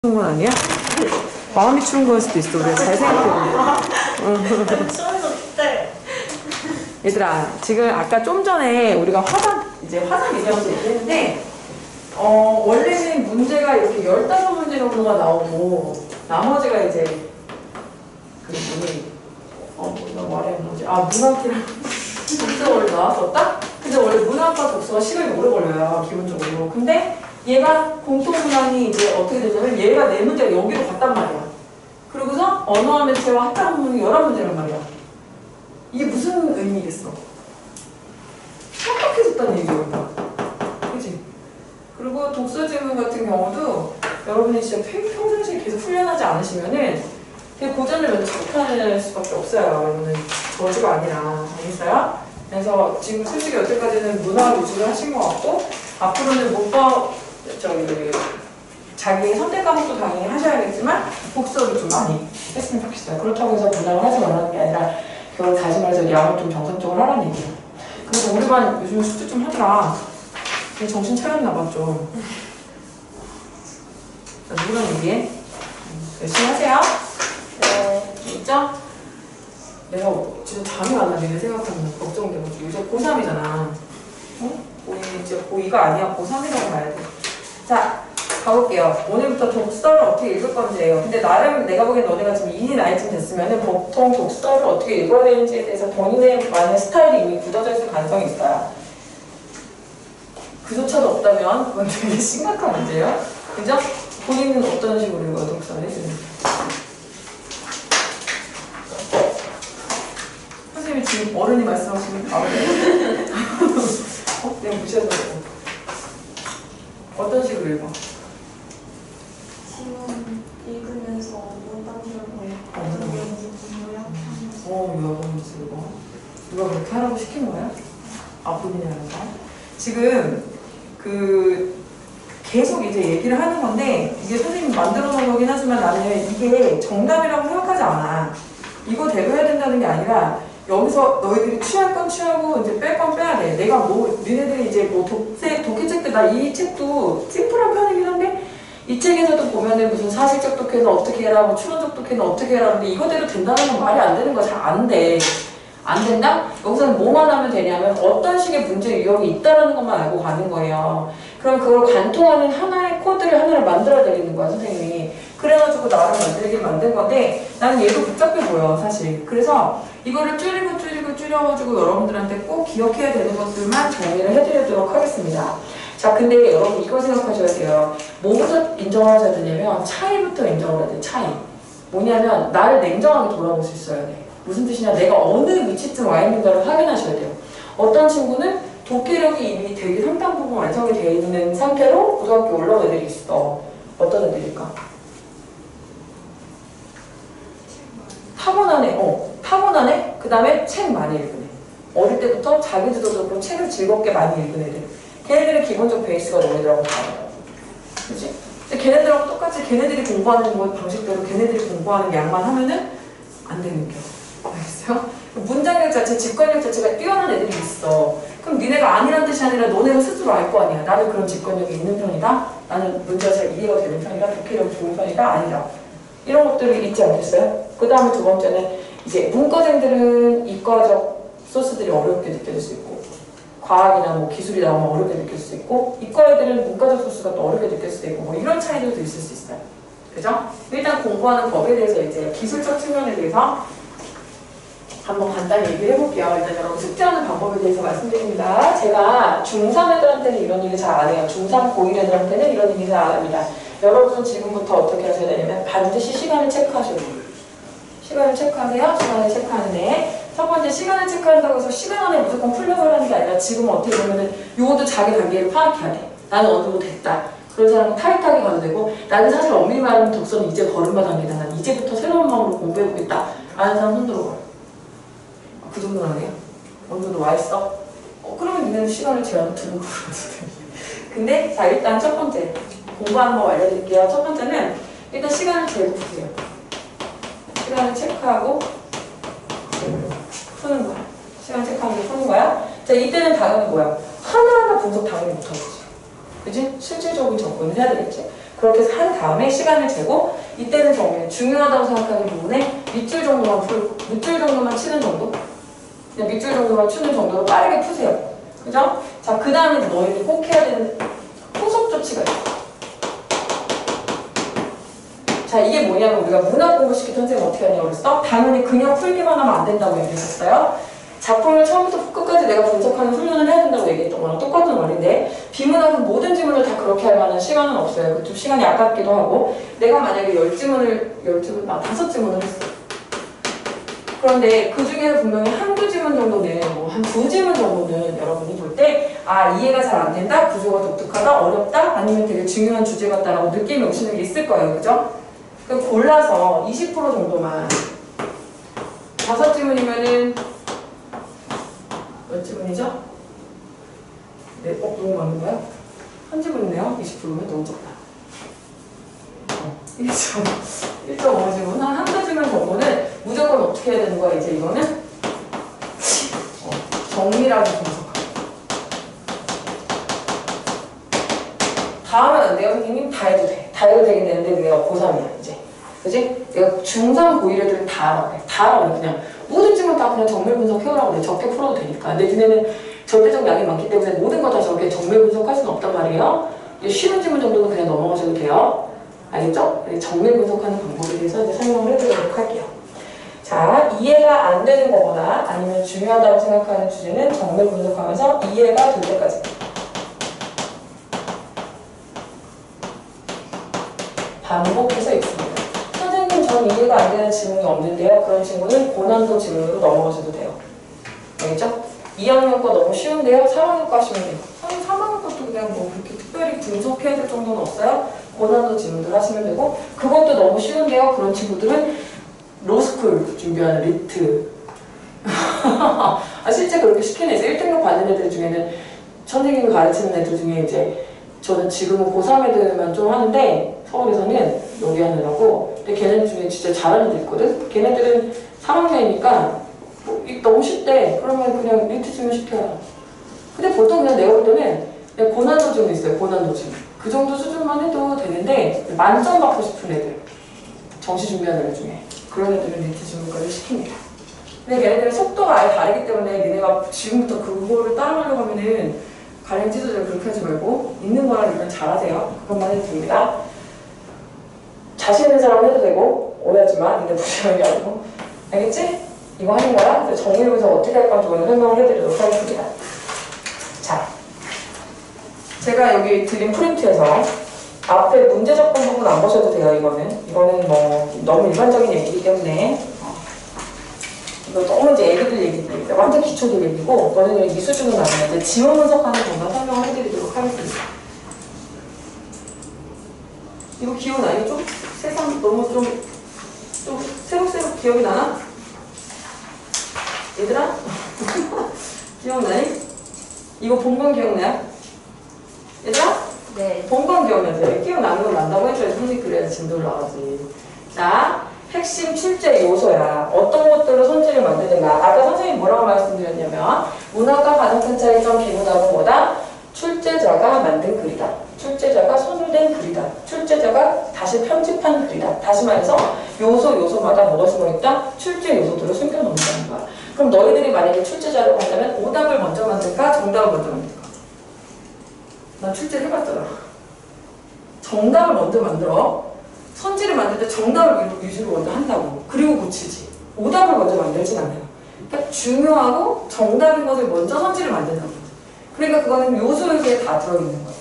추운 건 아니야? 마음이 추운 거일 수도 있어. 우리가 잘 생각해보면. 얘들아, 지금 아까 좀 전에 우리가 화산 얘기하면서 얘기했는데, 원래는 문제가 이렇게 15문제 정도가 나오고, 나머지가 이제, 나 말해 뭐지? 문학이랑 독서가 원래 나왔었다? 근데 원래 문학과 독서가 시간이 오래 걸려요, 기본적으로. 근데 얘가 공통문항이 이제 어떻게 되냐면 얘가 4문제가 여기로 갔단 말이야. 그러고서 언어와 매체와 합당 부분이 11문제란 말이야. 이게 무슨 의미겠어? 깜빡해졌다는 얘기예요. 그치? 그리고 독서 질문 같은 경우도 여러분이 진짜 평상시에 계속 훈련하지 않으시면은 그냥 고전을 면접할 수밖에 없어요. 이거는 저주가 아니라. 알겠어요? 그래서 지금 솔직히 여태까지는 문화 위주로 하신 것 같고 앞으로는 자기 선택 과목도 당연히 하셔야겠지만 복습을 좀 많이 했으면 좋겠어요. 그렇다고 해서 분량을 하지 말라는 게 아니라 그걸 다시 말해서 양을 좀 정상적으로 하라는 얘기예요. 그래서 우리 반 요즘 숙제 좀 하더라. 정신 차렸나 봐 좀. 자, 누구랑 얘기해? 열심히 하세요. 네. 있죠? 내가 진짜 잠이 안 나네 생각하면 걱정돼가지고 이제 고3이잖아. 이제 고2가 아니야. 고3이라고 봐야 돼. 자, 가볼게요. 오늘부터 독서를 어떻게 읽을 건지예요. 근데 나름 내가 보기엔 너네가 지금 2인 나이쯤 됐으면 보통 독서를 어떻게 읽어야 되는지에 대해서 본인의 스타일이 이미 굳어져 있을 가능성이 있어요. 그조차도 없다면 그건 되게 심각한 문제예요. 그죠? 본인은 어떤 식으로 읽어요, 독서를 해주는? 선생님이 지금 어른이 말씀하시면 바로 내가 무시하지 말고. 어떤 식으로 읽어? 지금 읽으면서 문단별로 요약하면서 읽어. 누가 그렇게 하라고 시킨 거야? 본인이 하는 거? 지금 계속 이제 얘기를 하는 건데 이게 선생님이 만들어 놓은 거긴 하지만 나는 이게 정답이라고 생각하지 않아. 이거대로 해야 된다는 게 아니라 여기서 너희들이 취할 건 취하고 이제 뺄 건 빼야 돼. 내가 니네들이 이제 독해책들 나 이 책도 심플한 편이긴 한데 이 책에서도 보면은 무슨 사실적 독해는 어떻게 해라, 뭐 추론적 독해는 어떻게 해라. 근데 이거대로 된다는 건 말이 안 되는 거야. 잘 안 돼. 안 된다? 여기서는 뭐만 하면 되냐면 어떤 식의 문제 유형이 있다는 것만 알고 가는 거예요. 그럼 그걸 관통하는 하나의 코드를 하나를 만들어야 되겠는 거야, 선생님이. 그래가지고 나를 만든 건데 나는 얘도 복잡해 보여, 사실. 그래서 이거를 줄여가지고 여러분들한테 꼭 기억해야 되는 것들만 정리를 해드리도록 하겠습니다. 자, 근데 여러분 이거 생각하셔야 돼요. 뭐부터 인정을 하셔야 되냐면 차이부터 인정을 해야 돼, 차이. 뭐냐면 나를 냉정하게 돌아볼 수 있어야 돼. 무슨 뜻이냐? 내가 어느 위치쯤 와 있는가를 확인하셔야 돼요. 어떤 친구는 독해력이 이미 되게 상당 부분 완성이 되어 있는 상태로 고등학교 올라온 애들이 있어. 어떤 애들일까? 타고난 애? 그 다음에 책 많이 읽은 애. 어릴 때부터 자기주도적으로 책을 즐겁게 많이 읽은 애들. 걔네들의 기본적 베이스가 너희들하고 다르다. 그치? 근데 걔네들하고 똑같이 걔네들이 공부하는 방식대로 걔네들이 공부하는 양만 하면은 안 되는 게. 알겠어요? 문장력 자체, 직관력 자체가 뛰어난 애들이 있어. 그럼 니네가 아니란 뜻이 아니라 너네가 스스로 알 거 아니야. 나는 그런 직관력이 있는 편이다. 나는 문제가 잘 이해가 되는 편이다. 독해력이 좋은 편이다. 아니다. 이런 것들이 있지 않겠어요? 그 다음에 두 번째는 이제 문과생들은 이과적 소스들이 어렵게 느껴질 수 있고 과학이나 뭐 기술이 나오면 어렵게 느낄 수 있고 이과 애들은 문과적 소스가 또 어렵게 느낄 수도 있고 뭐 이런 차이도 있을 수 있어요. 그죠? 일단 공부하는 법에 대해서 이제 기술적 측면에 대해서 한번 간단히 얘기를 해볼게요. 일단 여러분 숙제하는 방법에 대해서 말씀드립니다. 제가 중3 애들한테는 이런 얘기 잘 안 해요. 중3, 고1 애들한테는 이런 얘기 잘 안 합니다. 여러분은 지금부터 어떻게 하셔야 되냐면 반드시 시간을 체크하셔야 돼요. 시간을 체크하세요. 시간을 체크하는데 첫 번째 시간을 체크한다고 해서 시간 안에 무조건 풀려고 하는 게 아니라 지금 어떻게 보면은 요것도 자기 단계를 파악해야 돼. 나는 어느 정도 됐다. 그런 사람은 타이트하게 가도 되고 나는 사실 엄밀히 말하면 독서는 이제 걸음마 단계다. 난 이제부터 새로운 마음으로 공부해보고 있다. 아는 사람 손 들어봐. 그 정도는 아니에요? 어느 정도 와 있어? 그러면 니네는 시간을 제한 두는 거거든. 근데 자 일단 첫 번째 공부하는 거 알려드릴게요. 첫 번째는 일단 시간을 재고 보세요. 시간을 체크하고 푸는 거야. 시간 체크하고 푸는 거야. 자 이때는 당연히 뭐야? 하나하나 분석 당연히 못하겠지. 그치? 실질적인 접근을 해야 되겠지? 그렇게 해서 한 다음에 시간을 재고 이때는 정말 중요하다고 생각하는 부분에 밑줄 정도만 밑줄 정도만 치는 정도? 그냥 밑줄 정도만 치는 정도로 빠르게 푸세요. 그죠? 자, 그 다음에 너희들이 꼭 해야 되는 후속 조치가 있어. 자, 이게 뭐냐면 우리가 문학 공부 시킬 때 선생님 어떻게 하냐고 그랬어? 당연히 그냥 풀기만 하면 안 된다고 얘기했었어요. 작품을 처음부터 끝까지 내가 분석하는 훈련을 해야 된다고 얘기했던 거랑 똑같은 말인데 비문학은 모든 지문을 다 그렇게 할 만한 시간은 없어요. 그 좀 시간이 아깝기도 하고 내가 만약에 5지문을 했어. 그런데 그 중에서 분명히 한두 지문 정도는 한 2지문 정도는 여러분이 볼 때 이해가 잘 안 된다, 구조가 독특하다, 어렵다, 아니면 되게 중요한 주제 같다라고 느낌이 오시는 게 있을 거예요. 그죠? 그럼 골라서 20% 정도만 5지문이면은 몇 지문이죠? 네, 너무 많은 거야? 한 지문이네요? 20%면 너무 적다. 1.5지문, 한두 지문 정도는 무조건 어떻게 해야 되는 거야, 이제 이거는? 정밀하게 분석하고. 다 하면 안 돼요, 선생님? 다 해도 돼. 다 해도 되긴 되는데, 내가 고3이야, 이제. 그지? 내가 중3, 고1 애들은 다 하라고 해. 다 하라고 해. 그냥. 모든 지문 다 그냥 정밀 분석해오라고 해. 적게 풀어도 되니까. 근데 니네는 절대적 양이 많기 때문에 모든 거 다 저게 정밀 분석할 수는 없단 말이에요. 쉬운 지문 정도는 그냥 넘어가셔도 돼요. 알겠죠? 정밀 분석하는 방법에 대해서 이제 설명을 해드리도록 할게요. 자, 이해가 안 되는 거거나 아니면 중요하다고 생각하는 주제는 정밀 분석하면서 이해가 될 때까지 반복해서 읽습니다. 선생님, 전 이해가 안 되는 지문이 없는데요. 그런 친구는 고난도 지문으로 넘어가셔도 돼요. 알겠죠? 2학년 거 너무 쉬운데요. 3학년 거 하시면 돼요. 3학년 것도 그냥 그렇게 특별히 분석해야 될 정도는 없어요. 고난도 지문들 하시면 되고 그것도 너무 쉬운데요. 그런 친구들은 로스쿨 준비하는 리트 실제 그렇게 시키는 애들 1등급 받는 애들 중에는 선생님이 가르치는 애들 중에 이제 저는 지금은 고3 애들만 좀 하는데 서울에서는 여기 하느라고 근데 걔네 중에 진짜 잘하는 애들 있거든? 걔네들은 3학년이니까 너무 쉽대. 그러면 그냥 리트 지문 시켜요. 근데 보통 그냥 내가 볼 때는 그냥 고난도 지문 있어요. 고난도 지문. 그 정도 수준만 해도 되는데 만점 받고 싶은 애들 정시 준비하는 애들 중에 그런 애들은 리트 지문까지 시킵니다. 근데 걔네들은 속도가 아예 다르기 때문에 니네가 지금부터 그거를 따라가려고 하면은 가령 찢어져요. 그렇게 하지 말고 있는 거랑 일단 잘하세요. 그것만 해도 됩니다. 자신 있는 사람 해도 되고 오해하지 마. 니네 무시하게 하고 알겠지? 이거 하는 거야. 그래서 정밀 분석 어떻게 할 건지 오늘 설명을 해드리도록 하겠습니다. 자, 제가 여기 드린 프린트에서 앞에 문제 접근 부분 안 보셔도 돼요. 이거는 뭐 너무 일반적인 얘기이기 때문에 이거 너무 이제 애기들 얘기들 완전 기초들 얘기고 너네들은 이 수준은 아니는데 지문 분석하는 것만 설명을 해드리도록 하겠습니다. 이거 기억나? 이거 좀 세상 너무 좀 새록새록 기억이 나나? 얘들아? 기억나니? 이거 본건 기억나요? 얘들아? 네. 본건 기억나세요? 기억나는 건 난다고 해줘야지 선생님 그래야 진도를 나가지. 자, 핵심 출제 요소야. 어떤 것들로 선지를 만드는가. 아까 선생님이 뭐라고 말씀드렸냐면 문학과 가장 큰 차이점 비문학은 뭐다? 출제자가 만든 글이다. 출제자가 손을 댄 글이다. 출제자가 다시 편집한 글이다. 다시 말해서 요소마다 뭐가 숨어있다? 출제 요소들을 숨겨놓는다는 거야. 그럼 너희들이 만약에 출제자를 한다면 오답을 먼저 만들까? 정답을 먼저 만들까? 난 출제를 해봤잖아. 정답을 먼저 만들어. 선지를 만들 때 정답을 위주로 먼저 한다고. 그리고 고치지. 오답을 먼저 만들진 않아요. 그러니까 중요하고 정답인 것을 먼저 선지를 만든다고. 그러니까 그거는 요소에 다 들어있는 거예요.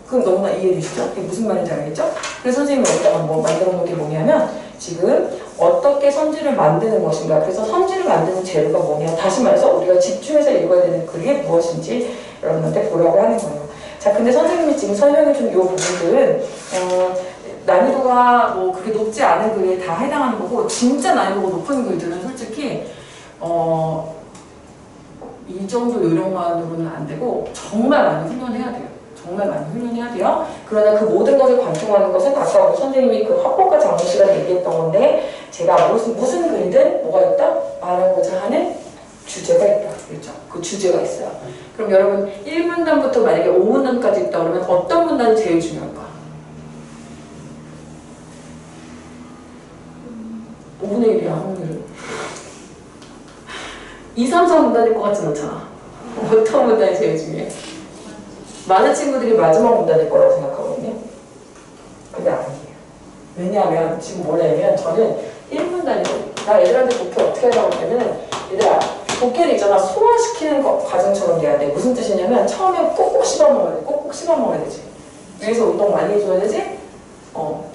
그럼 너무나 이해되시죠? 이게 무슨 말인지 알겠죠? 그래서 선생님이 여기다가 뭐 만들어 놓은 게 뭐냐면 지금 어떻게 선지를 만드는 것인가. 그래서 선지를 만드는 재료가 뭐냐. 다시 말해서 우리가 집중해서 읽어야 되는 글이 무엇인지 여러분한테 보라고 하는 거예요. 자, 근데 선생님이 지금 설명해준 이 부분들은 난이도가 뭐 그렇게 높지 않은 글에 다 해당하는 거고 진짜 난이도가 높은 글들은 솔직히 이 정도 요령만으로는 안 되고 정말 많이 훈련해야 돼요. 정말 많이 훈련해야 돼요. 그러나 그 모든 것을 관통하는 것은 아까 우리 선생님이 그 확보가 작은 시간에 얘기했던 건데 제가 무슨 글이든 뭐가 있다? 말하고자 하는 주제가 있다. 그렇죠? 그 주제가 있어요. 그럼 여러분 1문단부터 만약에 5문단까지 있다 그러면 어떤 문단이 제일 중요할까? 5분의 1이야, 확률은. 2, 3, 4 문단일 것 같진 않잖아. 어떤 문단이 제일 중요해? 많은 친구들이 마지막 문단일 거라고 생각하거든요. 근데 아니에요. 왜냐하면 지금 뭐냐면 저는 1문단이거든요. 나 애들한테 독해 어떻게 하려고 하면은 얘들아 독해를 있잖아 소화시키는 과정처럼 돼야 돼. 무슨 뜻이냐면 처음에 꼭꼭 씹어먹어야 돼. 꼭꼭 씹어먹어야 되지. 위에서 운동 많이 해줘야 되지.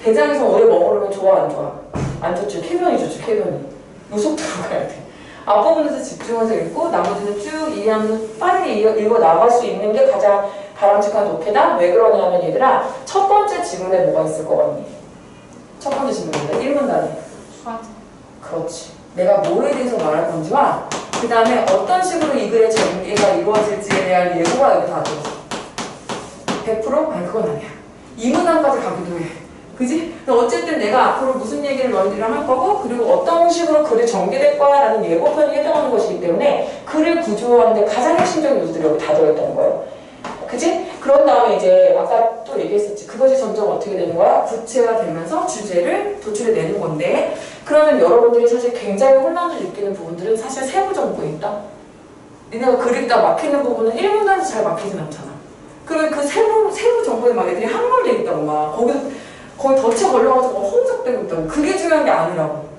대장에서 오래 먹으려면 좋아 안 좋아? 안 좋죠. 쾌변이 좋죠. 쾌변이. 요 속도로 가야 돼. 앞부분에서 집중해서 읽고 나머지는 쭉 이해하면서 빠르게 읽어 나갈 수 있는 게 가장 바람직한 독해다. 왜 그러냐면 얘들아 첫 번째 지문에 뭐가 있을 거 같니? 첫 번째 질문인데 1문단에 그렇지. 내가 뭐에 대해서 말할 건지와 그 다음에 어떤 식으로 이 글의 전개가 이루어질지에 대한 예고가 여기 다 들어있어. 100%? 아니 그건 아니야. 2문단까지 가기도 해. 그지? 어쨌든 내가 앞으로 무슨 얘기를 너희들이랑 할 거고 그리고 어떤 식으로 글이 전개될 거야 라는 예고편이 해당하는 것이기 때문에 글을 구조하는 데 가장 핵심적인 요소들이 여기 다 들어있다는 거예요. 그지? 그런 다음에 이제 아까 또 얘기했었지. 그것이 점점 어떻게 되는 거야? 구체화되면서 주제를 도출해내는 건데 그러면 여러분들이 사실 굉장히 혼란을 느끼는 부분들은 사실 세부 정보에 있다. 니네가 글 읽다 막히는 부분은 1문단에서 잘 막히진 않잖아. 그러면 그 세부 정보에 막 애들이 함몰돼 있다고 막 거기 덫에 걸려가지고 혼석되고 있다고. 그게 중요한 게 아니라고.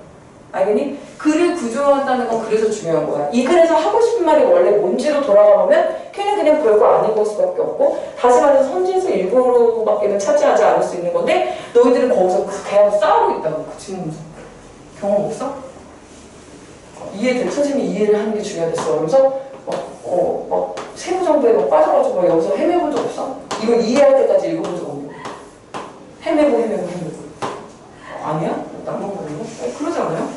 알겠니? 글을 구조한다는 건 그래서 중요한 거야. 이 글에서 하고 싶은 말이 원래 뭔지로 돌아가보면 걔는 그냥 별거 아닌 수밖에 없고 다시 말해서 선진수 일부로밖에는 차지하지 않을 수 있는 건데 너희들은 거기서 걔하고 싸우고 있다고. 그 질문에서. 경험 없어? 이해돼. 선생님이 이해를 하는 게 중요했어. 그러면서 막 세부 정보에 막 빠져가지고 막 여기서 헤매본 적 없어? 이거 이해할 때까지 읽어본 적 없는 거야. 헤매고. 아니야? 나만 그러는 거? 그러지 않아요?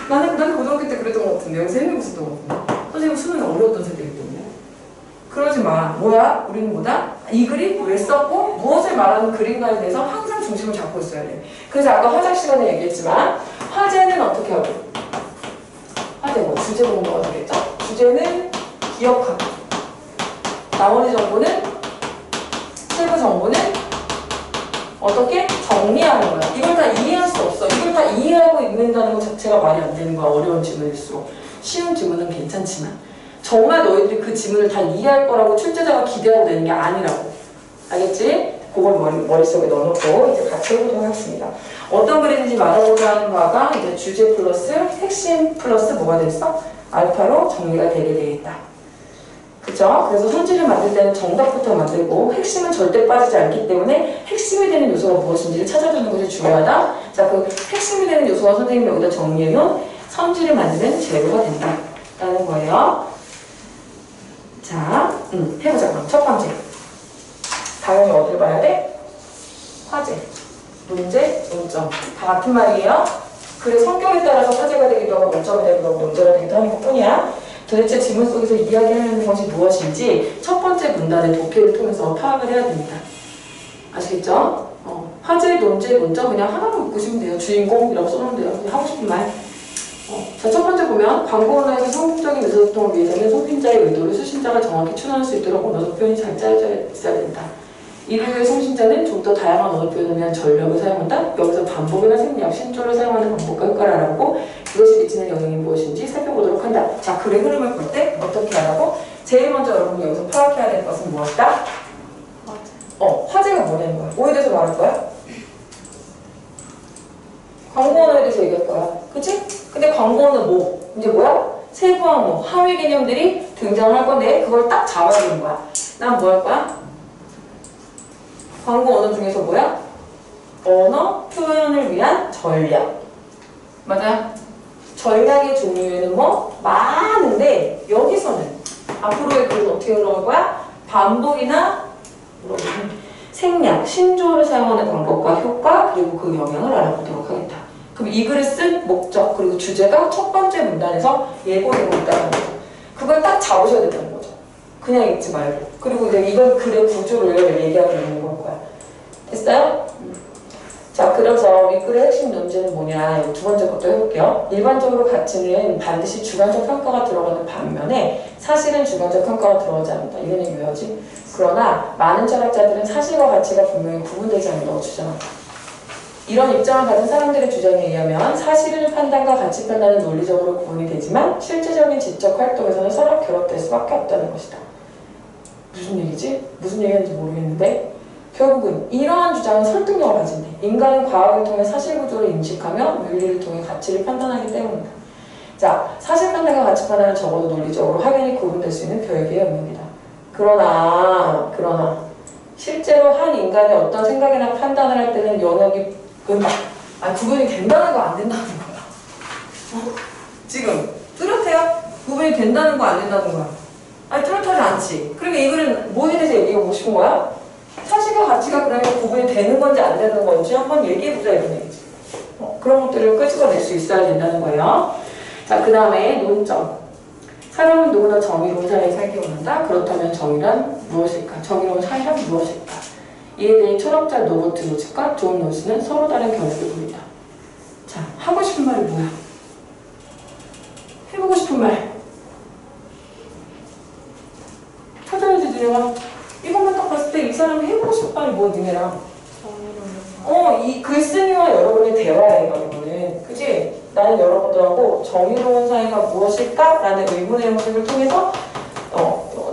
나는 고등학교 때 그랬던 것 같은데 여기서 헤매고 있었던 것 같은데 선생님 수능이 어려웠던 세대이기 때문에 그러지 마. 뭐야? 우리는 뭐다? 이 글이 왜 썼고 무엇을 말하는 글인가에 대해서 항상 중심을 잡고 있어야 돼. 그래서 아까 화작 시간에 얘기했지만 화제는 어떻게 하고? 화제 뭐 주제 공부가 되겠죠? 주제는 기억하고 나머지 정보는 세부 정보는 어떻게 정리하는 거야. 이걸 다 이해할 수 없어. 이걸 다 이해하고 읽는다는 것 자체가 말이 안 되는 거야. 어려운 지문일수록. 쉬운 지문은 괜찮지만 정말 너희들이 그 지문을 다 이해할 거라고 출제자가 기대하고 내는 게 아니라고. 알겠지? 그걸 머릿속에 넣어놓고 이제 같이 해보도록 하겠습니다. 어떤 글인지 말해보자 하는 바가 이제 주제 플러스 핵심 플러스 뭐가 됐어? 알파로 정리가 되게 되겠다. 그죠? 그래서 선지를 만들 때는 정답부터 만들고 핵심은 절대 빠지지 않기 때문에 핵심이 되는 요소가 무엇인지를 찾아주는 것이 중요하다. 자, 그 핵심이 되는 요소가 선생님이 여기다 정리해놓은 선지를 만드는 재료가 된다라는 거예요. 자, 해보자. 그럼 첫 번째. 당연히 어디를 봐야 돼? 화제, 문제, 논점. 다 같은 말이에요. 글의 성격에 따라서 화제가 되기도 하고 논점이 되기도 하고 논제가 되기도 하는 것뿐이야. 도대체 지문 속에서 이야기하는 것이 무엇인지 첫 번째 문단의 독해를 통해서 파악을 해야 됩니다. 아시겠죠? 화제, 논제, 논점 그냥 하나로 묶으시면 돼요. 주인공이라고 써놓으면 돼요. 그냥 하고 싶은 말. 자, 첫 번째 보면 광고 언어에서 성공적인 의사소통을 위해서는 송신자의 의도를 수신자가 정확히 추론할 수 있도록 언어적 표현이 잘 짜여져 있어야 된다. 이를 위해 송신자는 좀 더 다양한 언어 표현을 위한 전력을 사용한다. 여기서 반복이나 생략, 신조를 사용하는 방법과 효과를 알아보고 그것이 미치는 영향이 무엇인지 살펴보도록 한다. 자, 글의 흐름을 볼 때 어떻게 하라고? 제일 먼저 여러분이 여기서 파악해야 될 것은 무엇이다? 화제가 뭐냐는 거야. 뭐에 대해서 말할 거야? 광고 언어에 대해서 얘기할 거야. 그치? 근데 광고 언어 뭐? 이제 뭐야? 세부한 뭐 하위 개념들이 등장할 건데 그걸 딱 잡아야 되는 거야. 난 뭐 할 거야? 광고 언어 중에서 뭐야? 언어 표현을 위한 전략. 맞아? 전략의 종류에는 뭐? 많은데 여기서는 앞으로의 글은 어떻게 흘러갈 거야? 반복이나 생략, 신조어를 사용하는 방법과 효과 그리고 그 영향을 알아보도록 하겠다. 그럼 이 글을 쓴 목적 그리고 주제가 첫 번째 문단에서 예고되고 있다는 거죠. 그걸 딱 잡으셔야 된다는 거죠. 그냥 읽지 말고. 그리고 이제 이건 글의 구조를 얘기하고 있는 걸 거야. 됐어요? 자, 그래서 윗글의 핵심 논제는 뭐냐. 두 번째 것도 해볼게요. 일반적으로 가치는 반드시 주관적 평가가 들어가는 반면에 사실은 주관적 평가가 들어가지 않는다. 이런 얘기 왜하지? 그러나 많은 철학자들은 사실과 가치가 분명히 구분되지 않는다고 주장한다. 이런 입장을 가진 사람들의 주장에 의하면 사실을 판단과 가치 판단은 논리적으로 구분이 되지만 실제적인 지적 활동에서는 서로 결합될 수밖에 없다는 것이다. 무슨 얘기지? 무슨 얘기인지 모르겠는데 결국은 이러한 주장은 설득력을 가진대. 인간은 과학을 통해 사실 구조를 인식하며 윤리를 통해 가치를 판단하기 때문이다. 자, 사실 판단과 가치 판단은 적어도 논리적으로 확연히 구분될 수 있는 별개의 영역이다. 그러나 실제로 한 인간이 어떤 생각이나 판단을 할 때는 영역이 구분이 된다는 거 안 된다는 거야. 지금 뚜렷해요? 구분이 된다는 거 안 된다는 거야. 뚜렷하지 않지. 그러니까 이거는 뭐에 대해서 얘기하고 싶은 거야? 사실과 가치가 그러면 구분이 되는 건지 안 되는 건지 한번 얘기해보자 이런 얘기지. 그런 것들을 끄집어낼 수 있어야 된다는 거예요. 자, 그 다음에 논점. 사람은 누구나 정의로운 사회에 살기 원한다. 그렇다면 정의란 무엇일까? 정의로운 사회란 무엇일까? 이에 대해 철학자 로버트 노츠과 존 롤스는 서로 다른 견해를 보인다. 자, 하고 싶은 말이 뭐야? 해보고 싶은 말. 찾아야지, 니네가. 이것만 딱 봤을 때 이 사람이 해보고 싶은 말이 뭐야, 니네랑? 이 글쓴이와 여러분의 대화예요, 이거는. 그치? 나는 여러분들하고 정의로운 사회가 무엇일까? 라는 의문의 모습을 통해서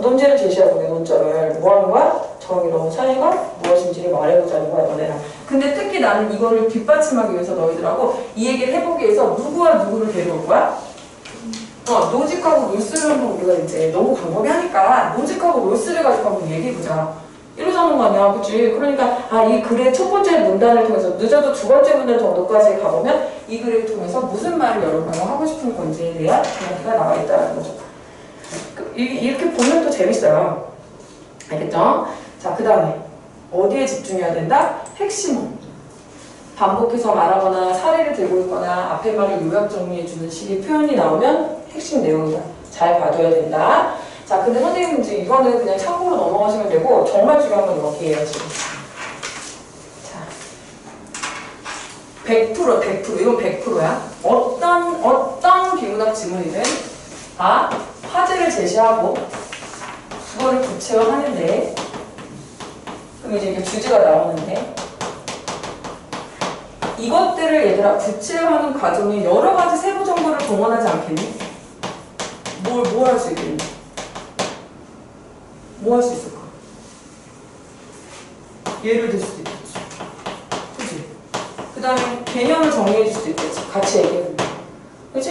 논제를 제시하고 있는 논점을 뭐 하는 거야? 정의로운 사회가 무엇인지를 말해보자는 거야, 너네랑. 근데 특히 나는 이거를 뒷받침하기 위해서 너희들하고 이 얘기를 해보기 위해서 누구와 누구를 데려올 거야? 노직하고 롤스를 한번 우리가 이제 너무 광범위하니까 노직하고 롤스를 가지고 한번 얘기해보자. 이러자는 거 아니야, 그치? 그러니까 이 글의 첫 번째 문단을 통해서 늦어도 두 번째 문단 정도까지 가보면 이 글을 통해서 무슨 말을 여러분하고 하고 싶은 건지에 대한 이야기가 나와 있다는 거죠. 이렇게 보면 또 재밌어요. 알겠죠? 자, 그 다음에 어디에 집중해야 된다? 핵심은 반복해서 말하거나 사례를 들고 있거나 앞에 말을 요약 정리해주는 식의 표현이 나오면 핵심 내용이다. 잘 봐둬야 된다. 자, 근데 선생님 이제 이거는 그냥 참고로 넘어가시면 되고 정말 중요한 건 여기에요, 지금. 자, 100%, 이건 100%야. 어떤 비문학 지문이든 화제를 제시하고 그거를 구체화하는데 그럼 이제 이게 주제가 나오는데 이것들을 얘들아 구체화하는 과정에 여러 가지 세부 정보를 동원하지 않겠니? 뭘 할 수 있겠니? 뭐 할 수 있을까? 예를 들 수도 있겠지. 그치? 그 다음에 개념을 정리해 줄 수도 있겠지. 같이 얘기해보면. 그치?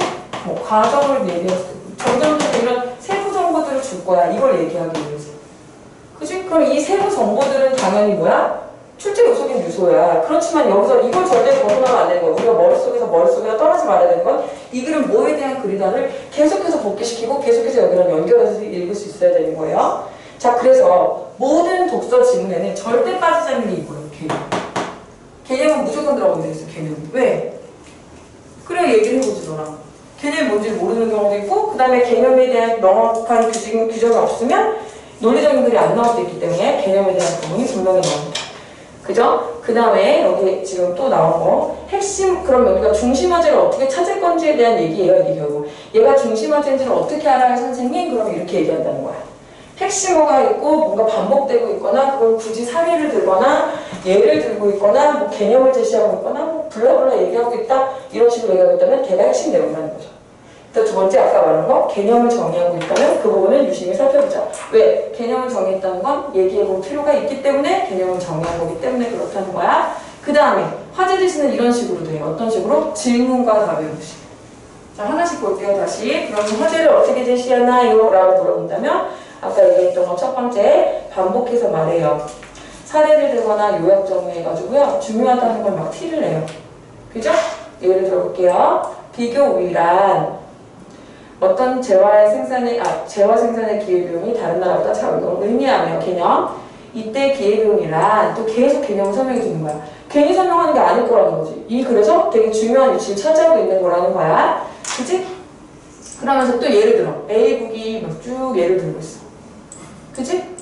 과정을 얘기할 수도 있고. 점점점 이런 세부 정보들을 줄 거야. 이걸 얘기하기 위해서. 그치? 그럼 이 세부 정보들은 당연히 뭐야? 출제 요소긴 요소야. 그렇지만 여기서 이걸 절대 벗어나면 안 되는 거야. 우리가 머릿속에서 떨어지 말아야 되는 건 이 글은 뭐에 대한 글이다를 계속해서 복귀시키고 계속해서 여기랑 연결해서 읽을 수 있어야 되는 거예요. 자, 그래서 모든 독서 지문에는 절대 빠지지 않는 게 이거예요. 개념. 개념은 무조건 들어가면 되겠어. 개념. 왜? 그래야 얘기를 해보지 너랑. 개념이 뭔지를 모르는 경우도 있고 그 다음에 개념에 대한 명확한 규정이 없으면 논리적인 글이 안 나올 수 있기 때문에 개념에 대한 부분이 분명히 나옵니다. 그죠? 그 다음에 여기 지금 또 나온 거 핵심, 그럼 여기가 중심화제를 어떻게 찾을 건지에 대한 얘기예요. 이게 결국 얘가 중심화제인지를 어떻게 알아요 선생님? 그럼 이렇게 얘기한다는 거야. 핵심어가 있고 뭔가 반복되고 있거나 그걸 굳이 사례를 들거나 예를 들고 있거나 뭐 개념을 제시하고 있거나 뭐 블라블라 얘기하고 있다 이런 식으로 얘기하고 있다면 걔가 핵심 내용이라는 거죠. 두 번째 아까 말한 거 개념을 정의하고 있다면 그 부분을 유심히 살펴보자. 왜? 개념을 정의했다는 건 얘기해볼 필요가 있기 때문에 개념을 정의한 거기 때문에 그렇다는 거야. 그 다음에 화제 제시는 이런 식으로 돼요. 어떤 식으로? 질문과 답의 형식. 자, 하나씩 볼게요. 다시. 그럼 화제를 어떻게 제시하나요? 라고 물어본다면 아까 얘기했던 거 첫 번째 반복해서 말해요. 사례를 들거나 요약 정리해가지고요. 중요하다는 걸 막 티를 내요. 그죠? 예를 들어볼게요. 비교 우위란 어떤 재화 생산의 기회비용이 다른 나라보다 작은 걸 의미하며 개념. 이때 기회비용이란 또 계속 개념을 설명해 주는 거야. 괜히 설명하는 게 아닐 거라는 거지. 이 글에서 되게 중요한 위치를 차지하고 있는 거라는 거야. 그치? 그러면서 또 예를 들어 A국이 막 쭉 예를 들고 있어. 그치?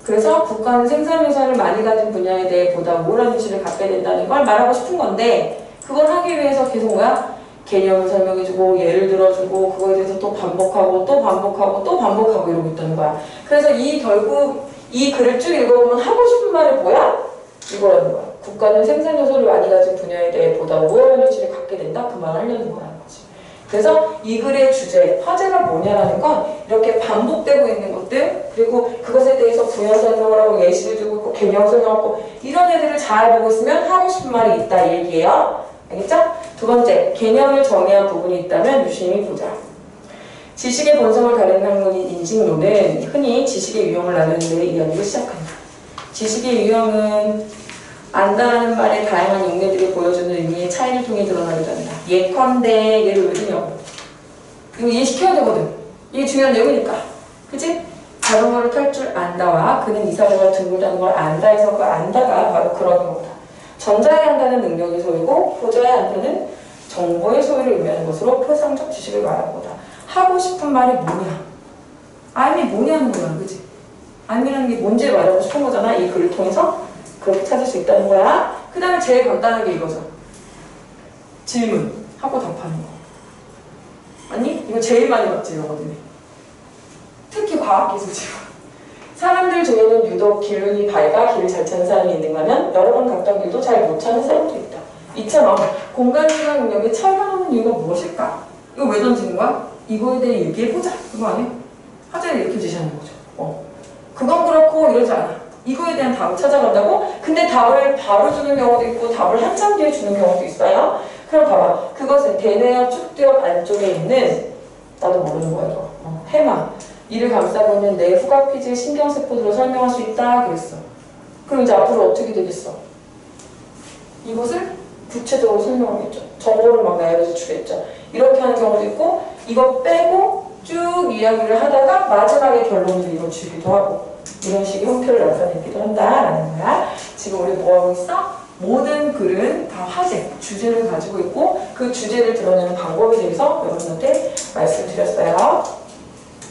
그래서 국가는 생산 유산을 많이 가진 분야에 대해 보다 우월한 위치를 갖게 된다는 걸 말하고 싶은 건데 그걸 하기 위해서 계속 뭐야? 개념을 설명해주고 예를 들어주고 그거에 대해서 또 반복하고 또 반복하고 또 반복하고 이러고 있다는 거야. 그래서 결국 이 글을 쭉 읽어보면 하고 싶은 말이 뭐야? 이거라는 거야. 국가는 생산 요소를 많이 가진 분야에 대해 보다 우월한 위치를 갖게 된다. 그 말을 하려는 거라는 거지. 그래서 이 글의 주제, 화제가 뭐냐라는 건 이렇게 반복되고 있는 것들, 그리고 그것에 대해서 부연 설명을 하고 예시를 들고 있고 개념 설명하고 이런 애들을 잘 보고 있으면 하고 싶은 말이 있다 이 얘기예요. 알겠죠? 두 번째, 개념을 정의한 부분이 있다면 유심히 보자. 지식의 본성을 다루는 학문인 인식론은 흔히 지식의 유형을 나누는 데 이야기를 시작한다. 지식의 유형은 안다라는 말의 다양한 용례들이 보여주는 의미의 차이를 통해 드러나기도 한다. 예컨대 얘를 왜 드냐고. 이거 이해시켜야 되거든. 이게 중요한 내용이니까. 그치? 자전거를 탈 줄 안다와 그는 이 사람을 둥글다는 걸 안다에서 그 안다가 바로 그런 경우다. 전자에 안다는 능력의 소유고 후자에 안다는 정보의 소유를 의미하는 것으로 표상적 지식을 말하는 거다. 하고 싶은 말이 뭐냐? 암이 뭐냐는 거야. 그치? 암이라는 게 뭔지 말하고 싶은 거잖아. 이 글을 통해서. 그렇게 찾을 수 있다는 거야. 그 다음에 제일 간단한 게 이거죠. 질문 하고 답하는 거. 아니? 이거 제일 많이 봤지 이거거든요. 특히 과학기술 질문. 사람들 중에는 유독 기운이 밝아 길을 잘 찾는 사람이 있는가 하면 여러 번 갔던 길도 잘 못 찾는 사람도 있다. 이처럼 공간시간 능력이 차이가 나는 이유가 무엇일까? 이거 왜 던지는 거야? 이거에 대해 얘기해보자. 그거 아니야? 화제를 이렇게 제시하는 거죠. 그건 그렇고 이러지 않아. 이거에 대한 답을 찾아간다고? 근데 답을 바로 주는 경우도 있고 답을 한참 뒤에 주는 경우도 있어요. 그럼 봐봐. 그것은 대뇌와 축두엽 안쪽에 있는 나도 모르는 거야 이거. 해마. 이를 감싸고 있는 내 후각 피지의 신경세포들로 설명할 수 있다 그랬어. 그럼 이제 앞으로 어떻게 되겠어? 이것을 구체적으로 설명하겠죠. 정보를 막 나열해서 주겠죠. 이렇게 하는 경우도 있고 이거 빼고 쭉 이야기를 하다가 마지막에 결론을 이루어주기도 하고 이런 식의 형태를 나타내기도 한다라는 거야. 지금 우리 뭐하고 있어? 모든 글은 다 화제, 주제를 가지고 있고 그 주제를 드러내는 방법에 대해서 여러분한테 말씀드렸어요.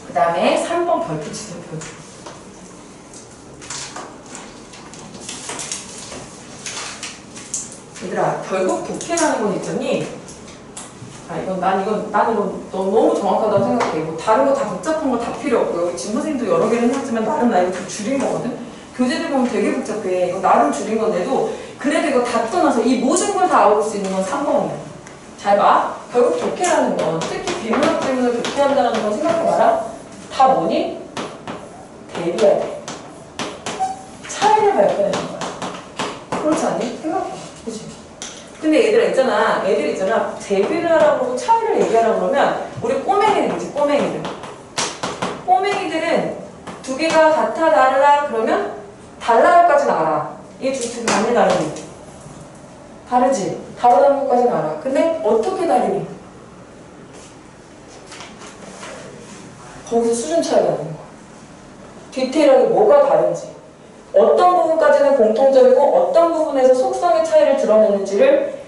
그 다음에 3번 별표 치세요. 별표. 얘들아, 결국 독해라는 건 있잖니? 난 이거 너무 정확하다고 생각해. 뭐 다른 거 다 복잡한 거 다 필요 없고 여기 진 선생님도 여러 개를 해놨지만 나름 나 이거 좀 줄인 거거든? 교재들 보면 되게 복잡해. 이거 나름 줄인 건데도 그래도 이거 다 떠나서 이 모든 걸 다 알아볼 수 있는 건 3번이야. 잘 봐. 결국 독해라는 건 특히 비문학 질문을 독해한다는 건 생각해봐라. 다 뭐니? 대비해야 돼. 차이를 밝혀내는 거야. 그렇지 않니? 생각해봐. 그치? 근데 애들 있잖아. 대비를 하라고 그러고 차이를 얘기하라고 그러면 우리 꼬맹이들이지, 꼬맹이들. 꼬맹이들은 두 개가 같아, 다르다 그러면 달라요까지는 알아. 이게 두 개 맞네, 다르니? 다르지? 다르다는 것까지는 알아. 근데 어떻게 다르니? 거기서 수준 차이가 나는 거야. 디테일하게 뭐가 다른지. 어떤 부분까지는 공통점이고 어떤 부분에서 속성의 차이를 드러내는지를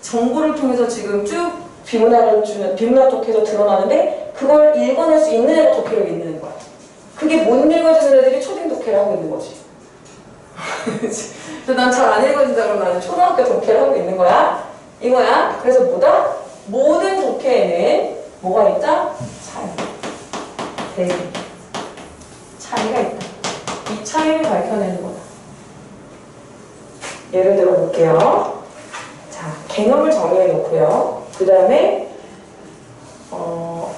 정보를 통해서 지금 쭉 비문학 독해에서 드러나는데 그걸 읽어낼 수 있는 애가 독해력이 있는 거야. 그게 못 읽어주는 애들이 초딩 독해를 하고 있는 거지. 그래서 난 잘 안 읽어진다 그러면 나는 초등학교 독해를 하고 있는 거야. 이거야. 그래서 뭐다? 모든 독해에는 뭐가 있다? 차이가 있다. 이 차이를 밝혀내는 거다. 예를 들어 볼게요. 자, 개념을 정의해 놓고요. 그 다음에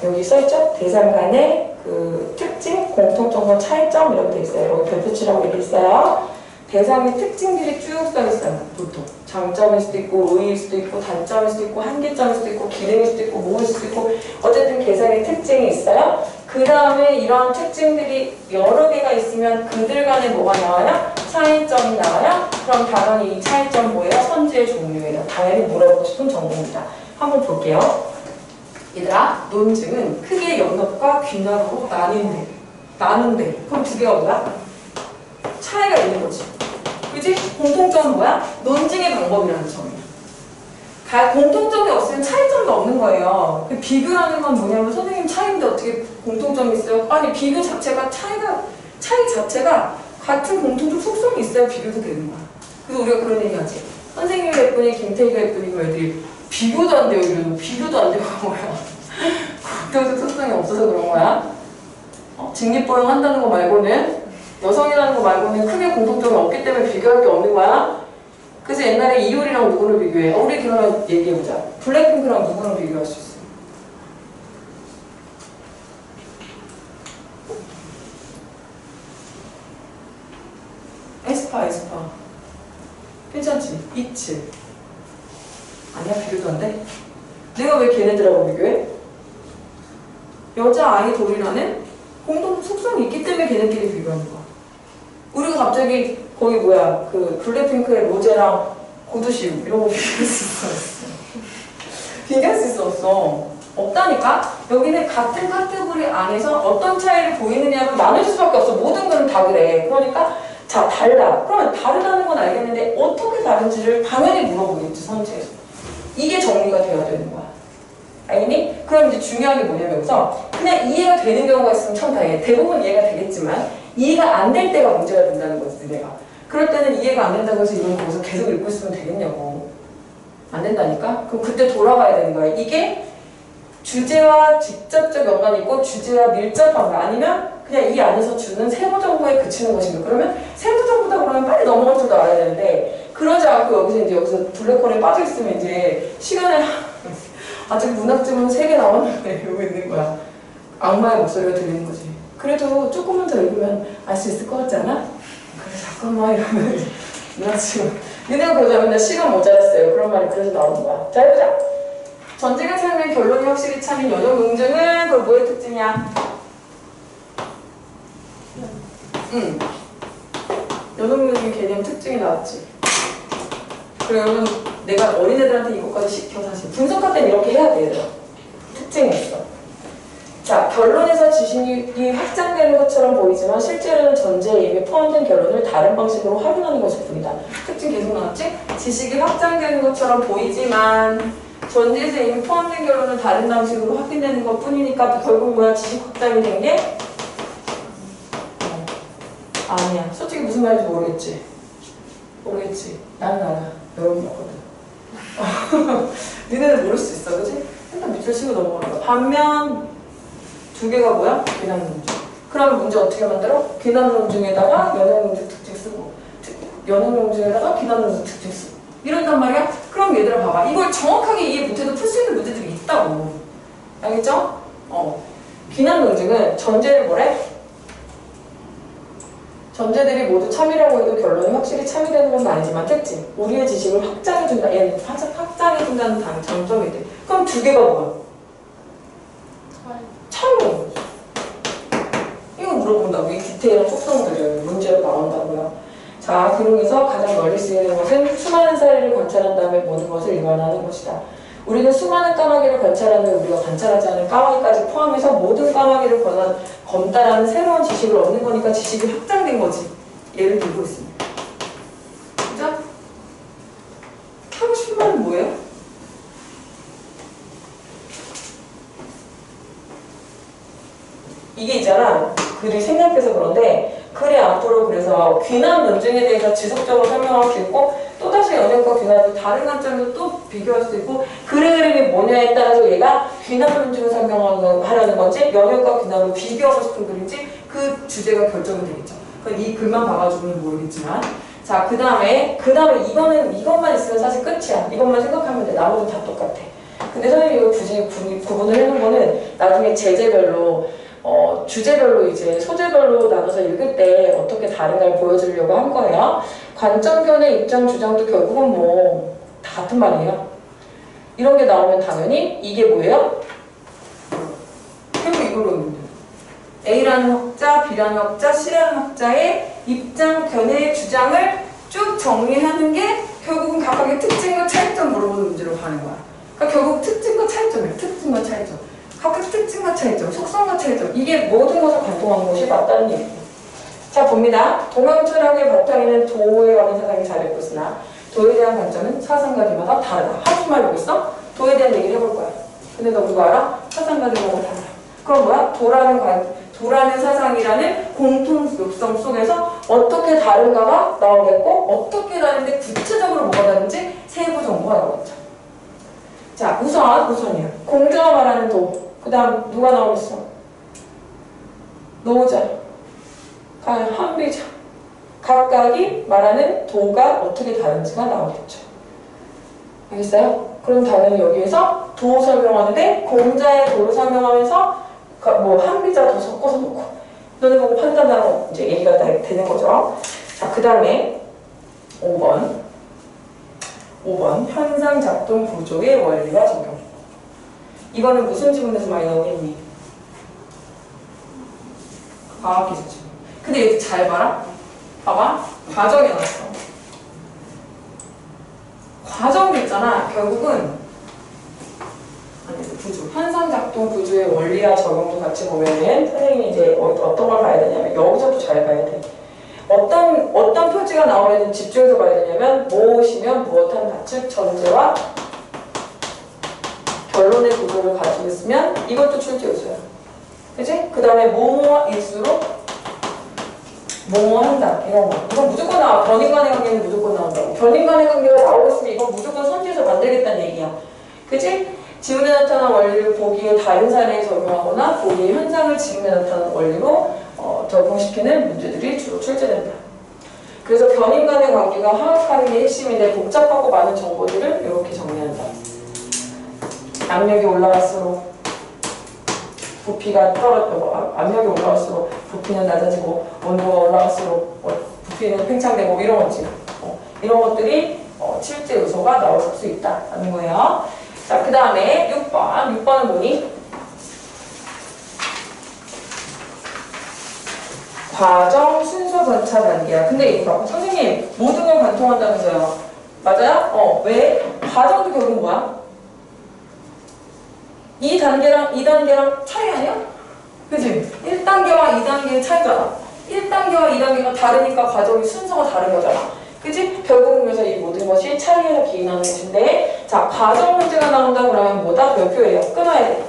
여기 써있죠? 대상 간의 그 특징, 공통점과 차이점 이렇게 돼 있어요. 여기 별표치라고 이렇게 있어요. 대상의 특징들이 쭉 써있어요. 보통 장점일 수도 있고 의의일 수도 있고 단점일 수도 있고 한계점일 수도 있고 기능일 수도 있고 뭐일 수도 있고 어쨌든 개성의 특징이 있어요. 그 다음에 이런 특징들이 여러 개가 있으면 그들 간에 뭐가 나와요? 차이점이 나와요? 그럼 당연히 이 차이점 뭐예요? 선지의 종류예요. 당연히 물어보고 싶은 정보입니다. 한번 볼게요. 얘들아, 논증은 크게 영역과 귀납으로 나눈대. 그럼 두 개가 뭐야? 차이가 있는 거지. 그지? 공통점은 뭐야? 논증의 방법이라는 점이야. 공통점이 없으면 차이점도 없는 거예요. 비교하는 건 뭐냐면 선생님 차이인데 어떻게 공통점이 있어요? 아니 비교 자체가 차이 자체가 같은 공통점 속성이 있어야 비교도 되는 거야. 그래서 우리가 그런 얘기 하지. 선생님이 예쁘니 김태희가 예쁘니 그럼 애들이 비교도 안 돼요 이러면 비교도 안 되고 뭐야. 공통적 속성이 없어서 그런 거야. 직립보형 한다는 거 말고는 여성이라는 거 말고는 크게 공통점이 없기 때문에 비교할 게 없는 거야. 그래서 옛날에 이효리랑 누구를 비교해? 우리 그러면 얘기해보자. 블랙핑크랑 누구랑 비교할 수 있어? 에스파. 괜찮지? 이츠. 아니야, 비교도 안 돼? 내가 왜 걔네들하고 비교해? 여자 아이돌이라는 공동 속성이 있기 때문에 걔네끼리 비교하는 거야. 우리가 갑자기 거기 뭐야, 그 블랙핑크의 로제랑 고두시우 이런 거 비교할 수 있어? 비교할 수 있었어. 없다니까? 여기는 같은 카테고리 안에서 어떤 차이를 보이느냐로 나눌 수밖에 없어. 모든 거는 다 그래. 그러니까 자, 달라. 그러면 다르다는 건 알겠는데 어떻게 다른지를 당연히 물어보겠지, 선체에서. 이게 정리가 돼야 되는 거야. 알겠니? 그럼 이제 중요한 게 뭐냐면 여기서 그냥 이해가 되는 경우가 있으면 참 다행이야. 대부분 이해가 되겠지만 이해가 안 될 때가 문제가 된다는 거지, 내가. 그럴 때는 이해가 안 된다고 해서 이걸 거기서 계속 읽고 있으면 되겠냐고. 안 된다니까? 그럼 그때 돌아가야 되는 거야. 이게 주제와 직접적 연관이 있고 주제와 밀접한가 아니면 그냥 이 안에서 주는 세부 정보에 그치는 것인가. 그러면 세부 정보다 그러면 빨리 넘어갈 줄도 알아야 되는데 그러지 않고 여기서 블랙홀에 빠져 있으면 이제 시간에 아직 문학지문 3개 나왔는데 이러고 있는 거야. 악마의 목소리가 들리는 거지. 그래도 조금만 더 읽으면 알 수 있을 것 같지 않아? 그래 잠깐만 이러면 문학지문 니네가 그러자 맨날 시간 모자랐어요. 그런 말이 그래서 나오는 거야. 자 해보자. 전제가 참인 결론이 확실히 참인 연역 응증은 그럼 뭐의 특징이야? 연역 응증의 개념 특징이 나왔지. 그러면 내가 어린애들한테 이것까지 시켜 사실 분석할 땐 이렇게 해야 돼. 얘들아. 특징이 있어. 자, 결론에서 지식이 확장되는 것처럼 보이지만 실제로는 전제에 이미 포함된 결론을 다른 방식으로 확인하는 것일 뿐이다. 특징 계속 나왔지? 지식이 확장되는 것처럼 보이지만 전제에서 이미 포함된 결론은 다른 방식으로 확인되는 것 뿐이니까 결국 뭐야? 지식 확장이 된 게? 아니야. 솔직히 무슨 말인지 모르겠지? 모르겠지? 나는 알아. 여러분 먹거든. 니네는 모를 수 있어. 그치? 일단 밑줄 치고 넘어가는 거야. 반면 두 개가 뭐야? 귀납 논증. 그러면 문제 어떻게 만들어? 귀납 논증에다가 연역 논증 특징 쓰고 연역 논증에다가 귀납 논증 특징 쓰고 이런단 말이야? 그럼 얘들아 봐봐. 이걸 정확하게 이해 못해도 풀 수 있는 문제들이 있다고. 알겠죠? 귀납 논증은 전제를 뭐래? 전제들이 모두 참이라고 해도 결론이 확실히 참이 되는 건 아니지만 특징. 우리의 지식을 확장해준다. 얘는 확장해준다는 장점이 돼. 그럼 두 개가 뭐야? 참이. 이거 물어본다고. 이 디테일한 속성들을 문제로 나온다고요. 자, 기록에서 가장 널리 쓰이는 것은 수많은 사례를 관찰한 다음에 모든 것을 일관하는 것이다. 우리는 수많은 까마귀를 관찰하면 우리가 관찰하지 않은 까마귀까지 포함해서 모든 까마귀를 검다라는 새로운 지식을 얻는 거니까 지식이 확장된 거지. 예를 들고 있습니다. 그죠? 하고 싶은 말은 뭐예요? 이게 있잖아. 글이 생략돼서 그런데 글이 앞으로 그래서 귀납 논증에 대해서 지속적으로 설명할 수 있고 또다시 연역과 귀납을 다른 관점에서 또 비교할 수도 있고 글의 그림이 뭐냐에 따라서 얘가 귀납 논증을 설명하려는 건지 연역과 귀납을 비교하고 싶은 글인지 그 주제가 결정이 되겠죠. 이 글만 봐가지고는 모르겠지만 자, 그 다음에 이것만 있으면 사실 끝이야. 이것만 생각하면 돼. 나머지는 다 똑같아. 근데 선생님이 이거 굳이 구분을 해놓은 거는 나중에 제재별로 주제별로 이제 소재별로 나눠서 읽을 때 어떻게 다른가를 보여주려고 한 거예요. 관점, 견해, 입장, 주장도 결국은 뭐 다 같은 말이에요. 이런 게 나오면 당연히 이게 뭐예요? 결국 이걸로 있는 거예요. A라는 학자, B라는 학자, C라는 학자의 입장, 견해, 주장을 쭉 정리하는 게 결국은 각각의 특징과 차이점 물어보는 문제로 가는 거야. 그러니까 결국 특징과 차이점이에요. 특징과 차이점. 각각 특징과 차이점, 속성과 차이점 이게 모든 것을 관통하는 것이 맞다는 얘기예요. 자 봅니다. 동양 철학의 바탕에는 도에 관한 사상이 자리하고 있으나 도에 대한 관점은 사상가들마다 다르다. 한국말 보고 있어? 도에 대한 얘기를 해볼 거야. 근데 너 그거 알아? 사상가들마다 달라. 그럼 뭐야? 도라는 사상이라는 공통 욕성 속에서 어떻게 다른가가 나오겠고 어떻게 다른데 구체적으로 뭐가 다른지 세부 정보가 나오겠죠. 자 우선이야. 공자가 말하는 도. 그 다음 누가 나오겠어? 노자. 한비자. 각각이 말하는 도가 어떻게 다른지가 나오겠죠. 알겠어요? 그럼 당연히 여기에서 도 설명하는데 공자의 도를 설명하면서 뭐 한비자 도 섞어서 놓고 너네 보고 판단하라고 이제 얘기가 되는 거죠. 자, 그 다음에 5번 현상 작동 구조의 원리와 적용. 이거는 무슨 지문에서 많이 나오겠니? 과학기술 지문. 근데 여기 잘 봐라. 봐봐. 과정이 나왔어. 과정도 있잖아. 결국은 구조. 현상 작동 구조의 원리와 적용도 같이 보면은 선생님이 이제 어떤 걸 봐야 되냐면 여기서도 잘 봐야 돼. 어떤 표지가 나오면 집중해서 봐야 되냐면 무엇이면 무엇한다. 즉 전제와 결론의 구조를 가지고 있으면 이것도 출제 요소야. 그치? 그 다음에 뭐뭐일수록 뭐뭐한다. 이런 거. 이건 무조건 나와. 변인 간의 관계는 무조건 나온다고. 변인 간의 관계가 나오고 있으면 이건 무조건 선지에서 만들겠다는 얘기야. 그치? 지문에 나타난 원리를 보기에 다른 사례에 적용하거나 보기의 현상을 지문에 나타난 원리로 적용시키는 문제들이 주로 출제된다. 그래서 변인 간의 관계가 화학하는 게 핵심인데 복잡하고 많은 정보들을 이렇게 정리한다. 압력이 올라갈수록 부피가 압력이 올라갈수록 부피는 낮아지고 온도가 올라갈수록 부피는 팽창되고 이런 거지. 이런 것들이 실제 요소가 나올 수 있다는 거예요. 자, 그 다음에 6번은 뭐니? 과정 순서 전차 단계야. 근데 이거 봐. 선생님 모든 걸 관통한다면서요. 맞아요? 왜? 과정도 결국 뭐야? 이 단계랑 이 단계랑 차이 아니야? 그치? 1단계와 2단계의 차이잖아. 1단계와 2단계가 다르니까 과정의 순서가 다른 거잖아. 그치? 결국 보면서 이 모든 것이 차이에서 기인하는 것인데, 자, 과정 문제가 나온다 그러면 뭐다? 별표예요. 끊어야 돼.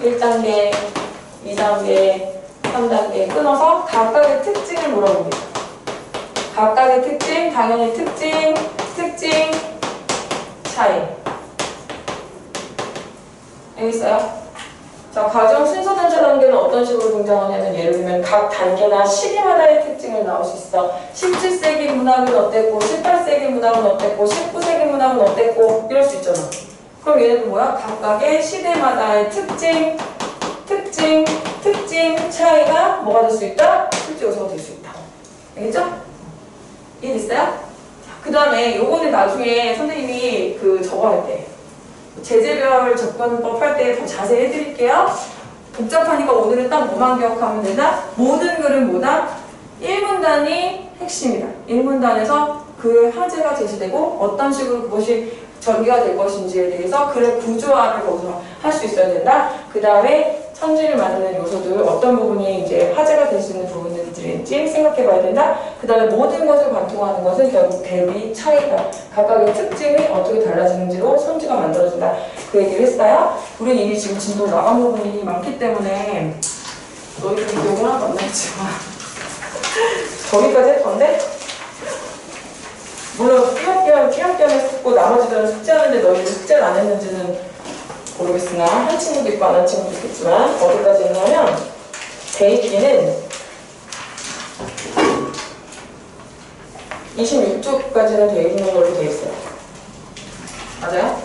1단계, 2단계, 3단계 끊어서 각각의 특징을 물어봅니다. 각각의 특징, 당연히 특징, 차이. 알겠어요? 자, 과정 순서 전차 단계는 어떤 식으로 등장하냐면 예를 들면 각 단계나 시기마다의 특징을 나올 수 있어. 17세기 문학은 어땠고 18세기 문학은 어땠고 19세기 문학은 어땠고 이럴 수 있잖아. 그럼 얘네들 뭐야? 각각의 시대마다의 특징 차이가 뭐가 될 수 있다? 실제 요소가 될 수 있다. 알겠죠? 이해됐어요? 그 다음에 요거는 나중에 선생님이 저거 할 때 제재별 접근법 할 때 더 자세히 해드릴게요. 복잡하니까 오늘은 딱 뭐만 기억하면 된다? 모든 글은 뭐다? 1문단이 핵심이다. 1문단에서 그 화제가 제시되고 어떤 식으로 그것이 전개가 될 것인지에 대해서 글의 구조화를 거기서 할 수 있어야 된다. 그 다음에 천지를 만드는 요소들 어떤 부분이 이제 화제가 될 수 있는 부분들인지 생각해 봐야 된다. 그 다음에 모든 것을 관통하는 것은 결국 대비 차이다. 각각의 특징이 어떻게 달라지는지로 선지가 만들어진다. 그 얘기를 했어요. 우리는 이미 지금 진도 나간 부분이 많기 때문에 너희들이 기억을 하나도 안 남지만 저기까지 할 건데 물론 끼엄끼엄 했고 나머지들은 숙제하는데 너희들 숙제를 안 했는지는 모르겠으나 한 친구도 있고 안 한 친구도 있겠지만 어디까지 했냐면 대입기는 26쪽까지는 되어 있는 걸로 되어 있어요. 맞아요?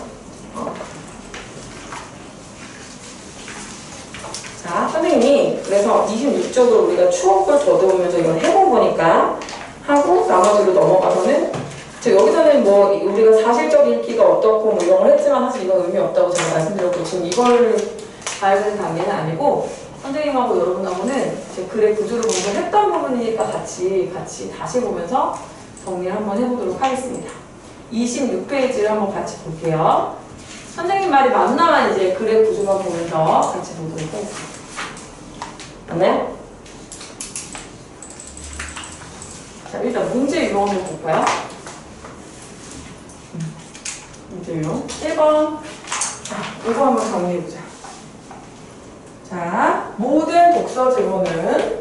자, 선생님이 그래서 26쪽으로 우리가 추억을 더듬으면서 이건 해본 거니까 하고 나머지로 넘어가서는 여기서는 뭐 우리가 사실적 읽기가 어떻고 뭐 이런 걸 했지만 사실 이건 의미 없다고 제가 말씀드렸고 지금 이걸 봐야 되는 단계는 아니고 선생님하고 여러분하고는 제 글의 구조를 먼저 했던 부분이니까 같이 다시 보면서 정리를 한번 해보도록 하겠습니다. 26페이지를 한번 같이 볼게요. 선생님 말이 맞나만 이제 글의 구조만 보면서 같이 보도록 하겠습니다. 맞나요? 자, 일단 문제 유형을 볼까요? 문제 유형 1번. 자, 이거 한번 정리해보자. 자, 모든 독서 질문은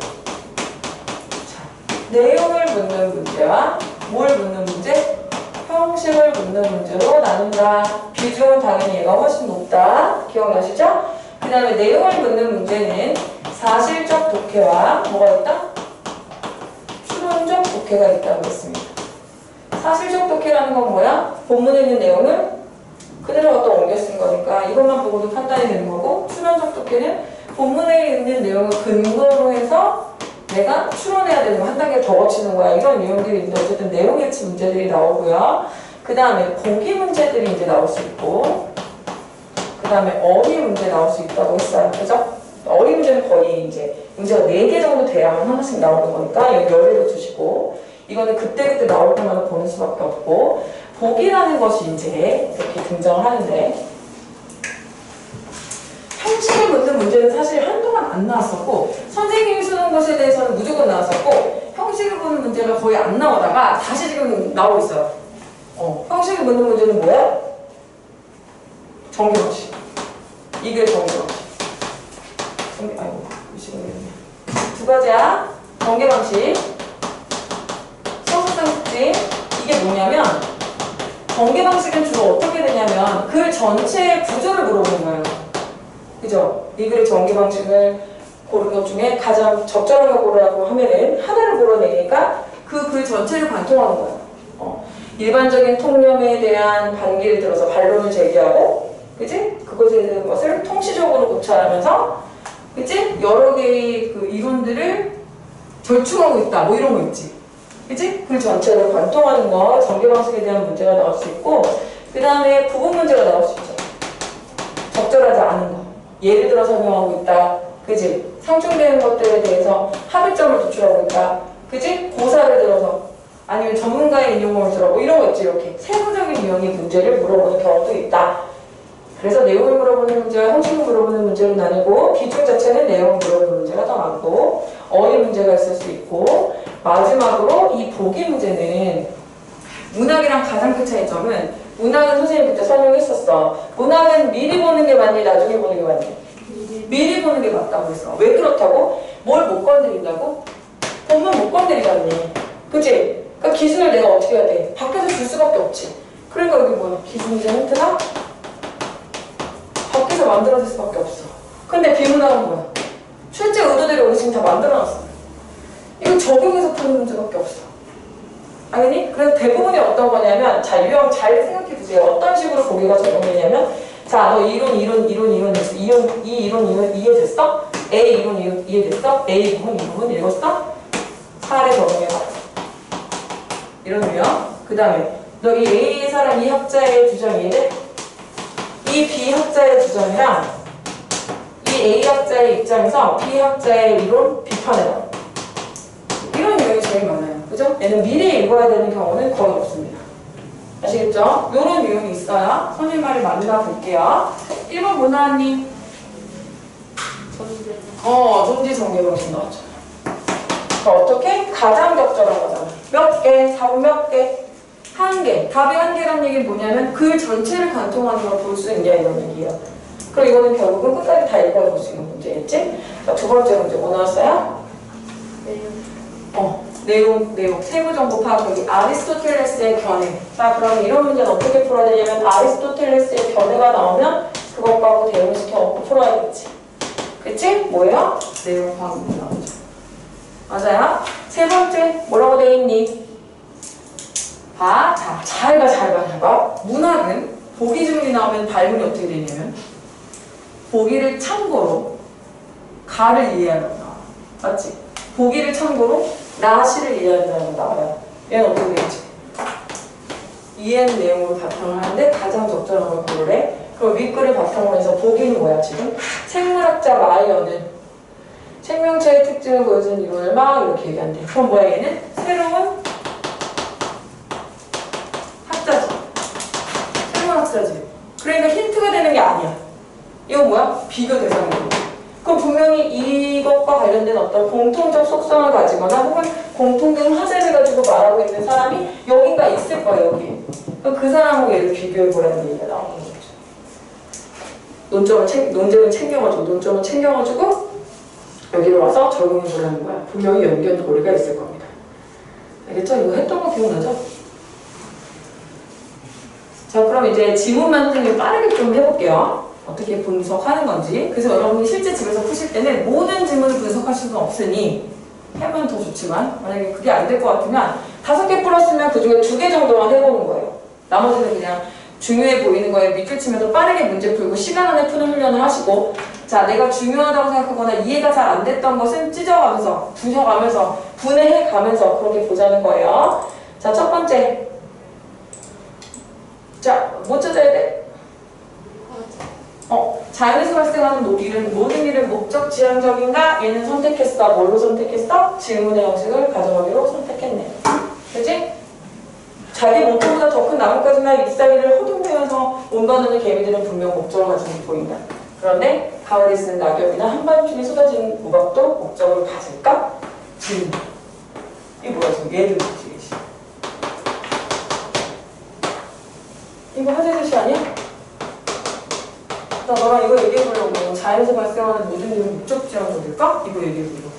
내용을 묻는 문제와 뭘 묻는 문제? 형식을 묻는 문제로 나눈다. 비중은 당연히 얘가 훨씬 높다. 기억나시죠? 그 다음에 내용을 묻는 문제는 사실적 독해와 뭐가 있다? 독해가 있다고 했습니다. 사실적 독해라는 건 뭐야? 본문에 있는 내용을 그대로 갖다 옮겨 쓴 거니까 이것만 보고도 판단이 되는 거고, 추론적 독해는 본문에 있는 내용을 근거로 해서 내가 추론해야 되는 거 한 단계 더 거치는 거야. 이런 내용들이 이제 어쨌든 내용 일치 문제들이 나오고요. 그 다음에 보기 문제들이 이제 나올 수 있고, 그 다음에 어휘 문제 나올 수 있다고 했어요. 그죠? 어휘 문제는 거의 이제 문제가 4개 정도 돼야만 하나씩 나오는 거니까 여기 열의를 두시고, 이거는 그때그때 나올 때마다 보는 수밖에 없고, 보기라는 것이 이제 이렇게 등장을 하는데, 형식을 묻는 문제는 사실 한동안 안 나왔었고, 선생님이 쓰는 것에 대해서는 무조건 나왔었고, 형식을 묻는 문제가 거의 안 나오다가 다시 지금 나오고 있어요. 형식을 묻는 문제는 뭐야? 정규방식. 이게 정규방식. 아이고, 두 가지야. 전개방식, 소수점 특징. 이게 뭐냐면, 전개방식은 주로 어떻게 되냐면 글 전체의 구조를 물어보는 거예요. 그죠? 이 글의 전개방식을 고른 것 중에 가장 적절한 거 고르라고 하면은 하나를 고르내니까 그 글 전체를 관통하는 거예요. 일반적인 통념에 대한 반기를 들어서 반론을 제기하고, 그치? 그것에 대한 것을 통시적으로 고찰하면서, 그치? 여러 개의 그 이론들을 절충하고 있다. 뭐 이런 거 있지. 그치? 그 전체를 관통하는 거, 전개방식에 대한 문제가 나올 수 있고, 그 다음에 부분 문제가 나올 수 있죠. 적절하지 않은 거. 예를 들어 설명하고 있다. 그치? 상충되는 것들에 대해서 합의점을 도출하고 있다. 그치? 고사를 들어서. 아니면 전문가의 인용을 들어보고 이런 거 있지. 이렇게 세부적인 유형의 문제를 물어보는 경우도 있다. 그래서 내용을 물어보는 문제와 형식을 물어보는 문제로 나뉘고, 비중 자체는 내용을 물어보는 문제가 더 많고, 어휘 문제가 있을 수 있고, 마지막으로 이 보기 문제는 문학이랑 가장 큰 차이점은, 문학은 선생님 그때 설명했었어. 문학은 미리 보는 게 맞니? 나중에 보는 게 맞니? 미리 보는 게 맞다고 했어. 왜 그렇다고? 뭘 못 건드린다고? 본문 못 건드리잖니. 그치? 그러니까 기준을 내가 어떻게 해야 돼? 밖에서 줄 수밖에 없지. 그러니까 여기 뭐야? 기준 이제 힌트가 밖에서 만들어질 수밖에 없어. 근데 비문학은 뭐야? 출제 의도대로 우리 지금 다 만들어놨어. 이거 적용해서 푸는 문제밖에 없어. 알겠니? 그래서 대부분이 어떤 거냐면, 자, 유형 잘 생각해 보세요. 어떤 식으로 보기가 적용되냐면, 자, 너 이론 됐어. 이 이론 이해됐어? A 이론 이해됐어? A 부분, 이 부분 읽었어? 사례 적용해봐. 이런 유형. 그 다음에, 너 이 A 사람 이 학자의 주장 이해돼? 이 B 학자의 주장이랑 이 A 학자의 입장에서 B 학자의 이론 비판해봐. 이런 유형이 제일 많아요. 그죠? 얘는 미리 읽어야 되는 경우는 거의 없습니다. 아시겠죠? 이런 유형이 있어야 선생님 말을 만나볼게요. 1번 문화님. 존재 전개 방식 나왔죠. 어떻게? 가장 적절한 거잖아. 몇 개? 답은 몇 개? 한 개. 답이 한 개란 얘기는 뭐냐면 글 전체를 관통하는 걸 볼 수 있냐 이런 얘기예요. 그럼 이거는 결국은 끝까지 다 읽어볼 수 있는 문제겠지? 자, 두 번째 문제 뭐 나왔어요? 내용. 세부 정보 파악. 여기 아리스토텔레스의 견해. 자, 그럼 이런 문제는 어떻게 풀어야 되냐면 아리스토텔레스의 견해가 나오면 그것하고 대응시켜 놓고 풀어야겠지. 그치? 뭐예요? 내용 파악 문제 나오죠. 맞아요? 세 번째 뭐라고 돼 있니? 자, 잘 봐. 문학은 보기 질문이 나오면 발문이 어떻게 되냐면 보기를 참고로 가를 이해하는 거 나와. 맞지? 보기를 참고로 나시를 이해하는 거 나와요. 얘는 어떻게 되지? 이해하는 내용으로 바탕을 하는데 가장 적절한 걸 고르래. 그럼 윗글을 바탕으로 해서 보기는 뭐야 지금? 생물학자 마이어는 생명체의 특징을 보여주는 이론을 막 이렇게 얘기한대. 그럼 뭐야 얘는? 새로운 학자지. 새로운 학자지. 그러니까 힌트가 되는 게 아니야. 이건 뭐야? 비교 대상이고. 그럼 분명히 이것과 관련된 어떤 공통적 속성을 가지거나 혹은 공통된 화제를 가지고 말하고 있는 사람이 여긴가 있을 거야, 여기. 그럼 그 사람하고 얘를 비교해보라는 얘기가 나오는 거죠. 논점을 챙겨가지고 여기로 와서 적용해보라는 거야. 분명히 연결고리가 있을 겁니다. 알겠죠? 이거 했던 거 기억나죠? 자, 그럼 이제 지문만 선생님 빠르게 좀 해볼게요. 어떻게 분석하는 건지. 그래서 여러분이 실제 집에서 푸실 때는 모든 지문을 분석할 수는 없으니 해보면 더 좋지만 만약에 그게 안 될 것 같으면 5개 플러스면 그 중에 2개 정도만 해보는 거예요. 나머지는 그냥 중요해 보이는 거에 밑줄 치면서 빠르게 문제 풀고 시간 안에 푸는 훈련을 하시고 자 내가 중요하다고 생각하거나 이해가 잘 안 됐던 것은 찢어가면서 부셔가면서 분해해가면서 그렇게 보자는 거예요. 자 첫 번째 자 뭐 찾아야 돼? 자연에서 발생하는 모든 일은 목적 지향적인가? 얘는 선택했어. 뭘로 선택했어? 질문의 형식을 가져가기로 선택했네. 그치? 자기 몸통보다 더 큰 나뭇가지나 잎사귀를 허둥대면서 운반하는 개미들은 분명 목적을 가지고 보인다. 그런데 가을에 쓰는 낙엽이나 한밤중에 쏟아지는 우박도 목적을 가질까? 질문. 이게 뭐야 지금? 얘를 보지. 이거 화제듯이 아니야? 나 너랑 이거 얘기해보려고. 자연에서 발생하는 모든 일은 목적 지향적일까? 이거 얘기해보려고.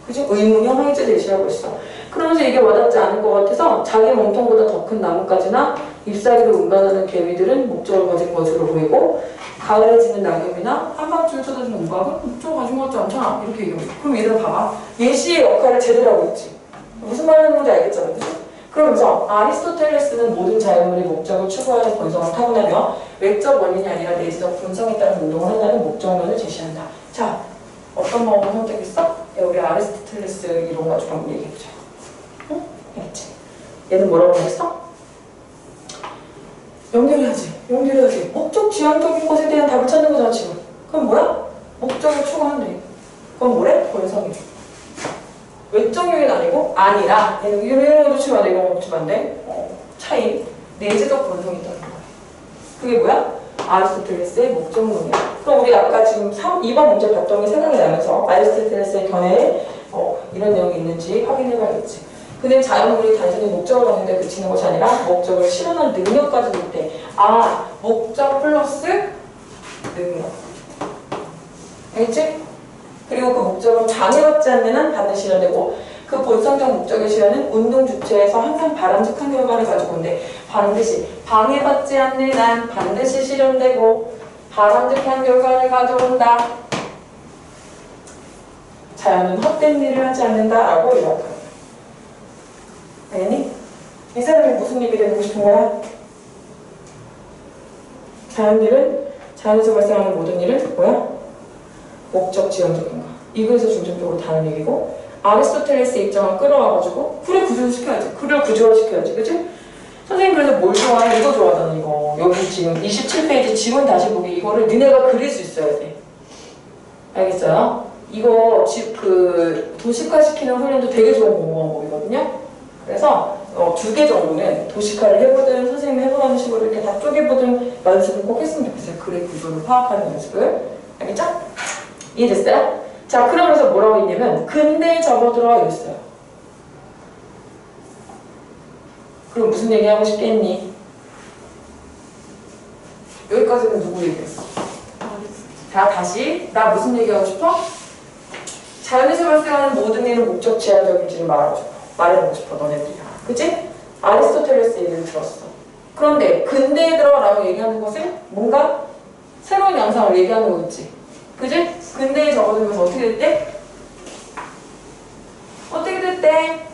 그치? 의문형 하이제 제시하고 있어. 그러면서 이게 와닿지 않은 것 같아서 자기 몸통보다 더 큰 나뭇가지나 잎사귀를 운반하는 개미들은 목적을 가진 것으로 보이고 가을에 지는 낙엽이나 한밤중에 쏟아지는 우박은 목적을 가진 것 같지 않잖아. 이렇게 얘기해. 그럼 얘들아 봐봐. 예시의 역할을 제대로 하고 있지. 무슨 말하는 건지 알겠잖아. 그치? 그러면서 아리스토텔레스는 모든 자연물이 목적을 추구하는 본성을 타고나며 외적 원인이 아니라 내재적 본성에 따른 운동을 한다는 목적론을 제시한다. 자, 어떤 방법을 선택했어? 야, 우리 아리스토텔레스 이론 가지고 한번 얘기해보자. 응? 알겠지? 얘는 뭐라고 했어? 연결해야지. 목적 지향적인 것에 대한 답을 찾는 거잖아, 지금. 그럼 뭐야? 목적을 추구한대. 그럼 뭐래? 본성이. 외적 요인 아니고 아니라 이런 거 놓치면 안 돼. 이런 거 놓치면 안 돼. 차이. 내재적 본성이 있다는 거야. 그게 뭐야? 아리스토텔레스의 목적론이야. 그럼 우리 아까 지금 2번 문제 봤던 게 생각이 나면서 아리스토텔레스의 견해에 이런 내용이 있는지 확인해봐야겠지. 그는 자연물이 단순히 목적을 갖는데 그치는 것이 아니라 목적을 실현할 능력까지 못해. 아, 목적 플러스 능력. 알겠지? 그리고 그 목적은 방해받지 않는 한 반드시 실현되고 그 본성적 목적의 실현은 운동 주체에서 항상 바람직한 결과를 가지고 온대. 반드시 방해받지 않는 한 반드시 실현되고 바람직한 결과를 가져온다. 자연은 헛된 일을 하지 않는다라고 이야기합니다. 알겠니? 이 사람이 무슨 얘기를 해주고 싶은 거야? 자연에서 발생하는 모든 일은 뭐야? 목적 지향적인가? 이거에서 중점적으로 다른 얘기고 아리스토텔레스의 입장을 끌어와가지고 그래 구조화시켜야지. 그치? 선생님 그래서 뭘 좋아해? 이거 좋아하잖아. 이거 여기 지금 27페이지 지문 다시 보기 이거를 니네가 그릴 수 있어야 돼. 알겠어요? 이거 도식화시키는 훈련도 되게 좋은 공부 방법이거든요. 그래서 2개 정도는 도식화를 해보든 선생님이 해보라는 식으로 이렇게 다 쪼개보든 연습을 꼭 했으면 좋겠어요. 글의 구조를 파악하는 연습을. 알겠죠? 이해됐어요? 자, 그러면서 뭐라고 했냐면 근대에 접어들어 이랬어요. 그럼 무슨 얘기하고 싶겠니? 여기까지는 누구 얘기했어? 자, 다시 나 무슨 얘기하고 싶어? 자연에서 발생하는 모든 일은 목적 지향적인지를 말해보고 싶어 너네들이랑. 그치? 아리스토텔레스 얘기를 들었어. 그런데 근대에 들어라고 얘기하는 것은 뭔가 새로운 양상을 얘기하는 거겠지. 그치? 근대에 접어들면서 어떻게 됐대? 어떻게 됐대?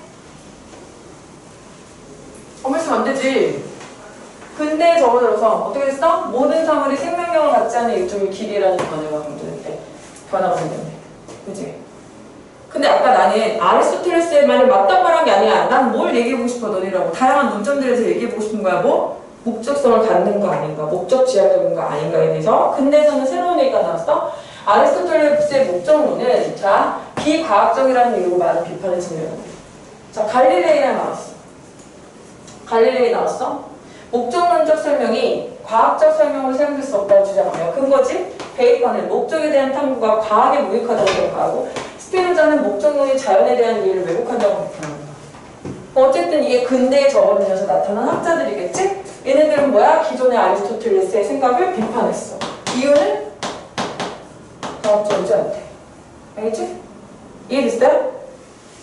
말씀 안 되지. 근대에 접어들어서 어떻게 됐어? 모든 사물이 생명력을 갖지 않는 일종의 길이라는 변화가 강조됐대. 변화가 생겼네. 그치? 근데 아까 나는 아리스토텔레스의 말을 맞다고 말한 게 아니야. 난 뭘 얘기해보고 싶어 너네라고. 다양한 논점들에서 얘기해보고 싶은 거야. 뭐? 목적성을 갖는 거 아닌가, 목적 지향적인 거 아닌가에 대해서. 근대에서는 새로운 얘기가 나왔어. 아리스토텔레스의 목적론은 자 비과학적이라는 이유로 많은 비판을 직면한다. 자 갈릴레이가 나왔어. 갈릴레이 나왔어. 목적론적 설명이 과학적 설명으로 사용될 수 없다고 주장하며 근거지 베이컨은 목적에 대한 탐구가 과학에 무익하다고 평가하고 스피노자는 목적론이 자연에 대한 이해를 왜곡한다고 비판합니다. 어쨌든 이게 근대에 접어들면서 나타난 학자들이겠지? 얘네들은 뭐야? 기존의 아리스토텔레스의 생각을 비판했어. 이유는 과학적이지 않대. 알겠지? 이해됐어요?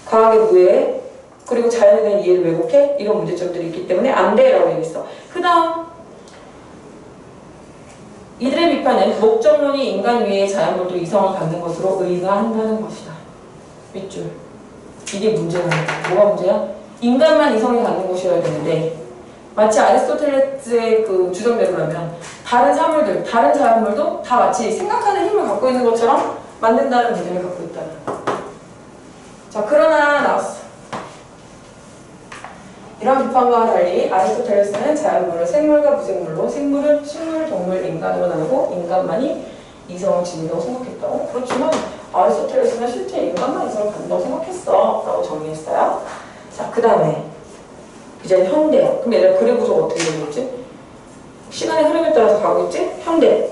과학의 무해 그리고 자연에 대한 이해를 왜곡해? 이런 문제점들이 있기 때문에 안 돼라고 얘기했어. 그 다음 이들의 비판은 목적론이 인간 위에 자연물도 이성을 갖는 것으로 의가한다는 것이다. 밑줄. 이게 문제는 뭐가 문제야? 인간만 이성이 갖는 것이어야 되는데 마치 아리스토텔레스의 그 주장대로라면 다른 사물들, 다른 자연물도 다 마치 생각하는 힘을 갖고 있는 것처럼 만든다는 개념을 갖고 있다는. 자, 그러나 나왔어. 이런 비판과 달리 아리스토텔레스는 자연물을 생물과 무생물로, 생물은 식물, 동물, 인간으로 나누고 인간만이 이성을 지닌다고 생각했다고. 그렇지만 아리스토텔레스는 실제 인간만 이성을 갖는다고 생각했어 라고 정리했어요. 자, 그 다음에 이제 현대요. 그럼 얘들 글의 구조가 어떻게 되고 있지? 시간의 흐름에 따라서 가고 있지? 현대.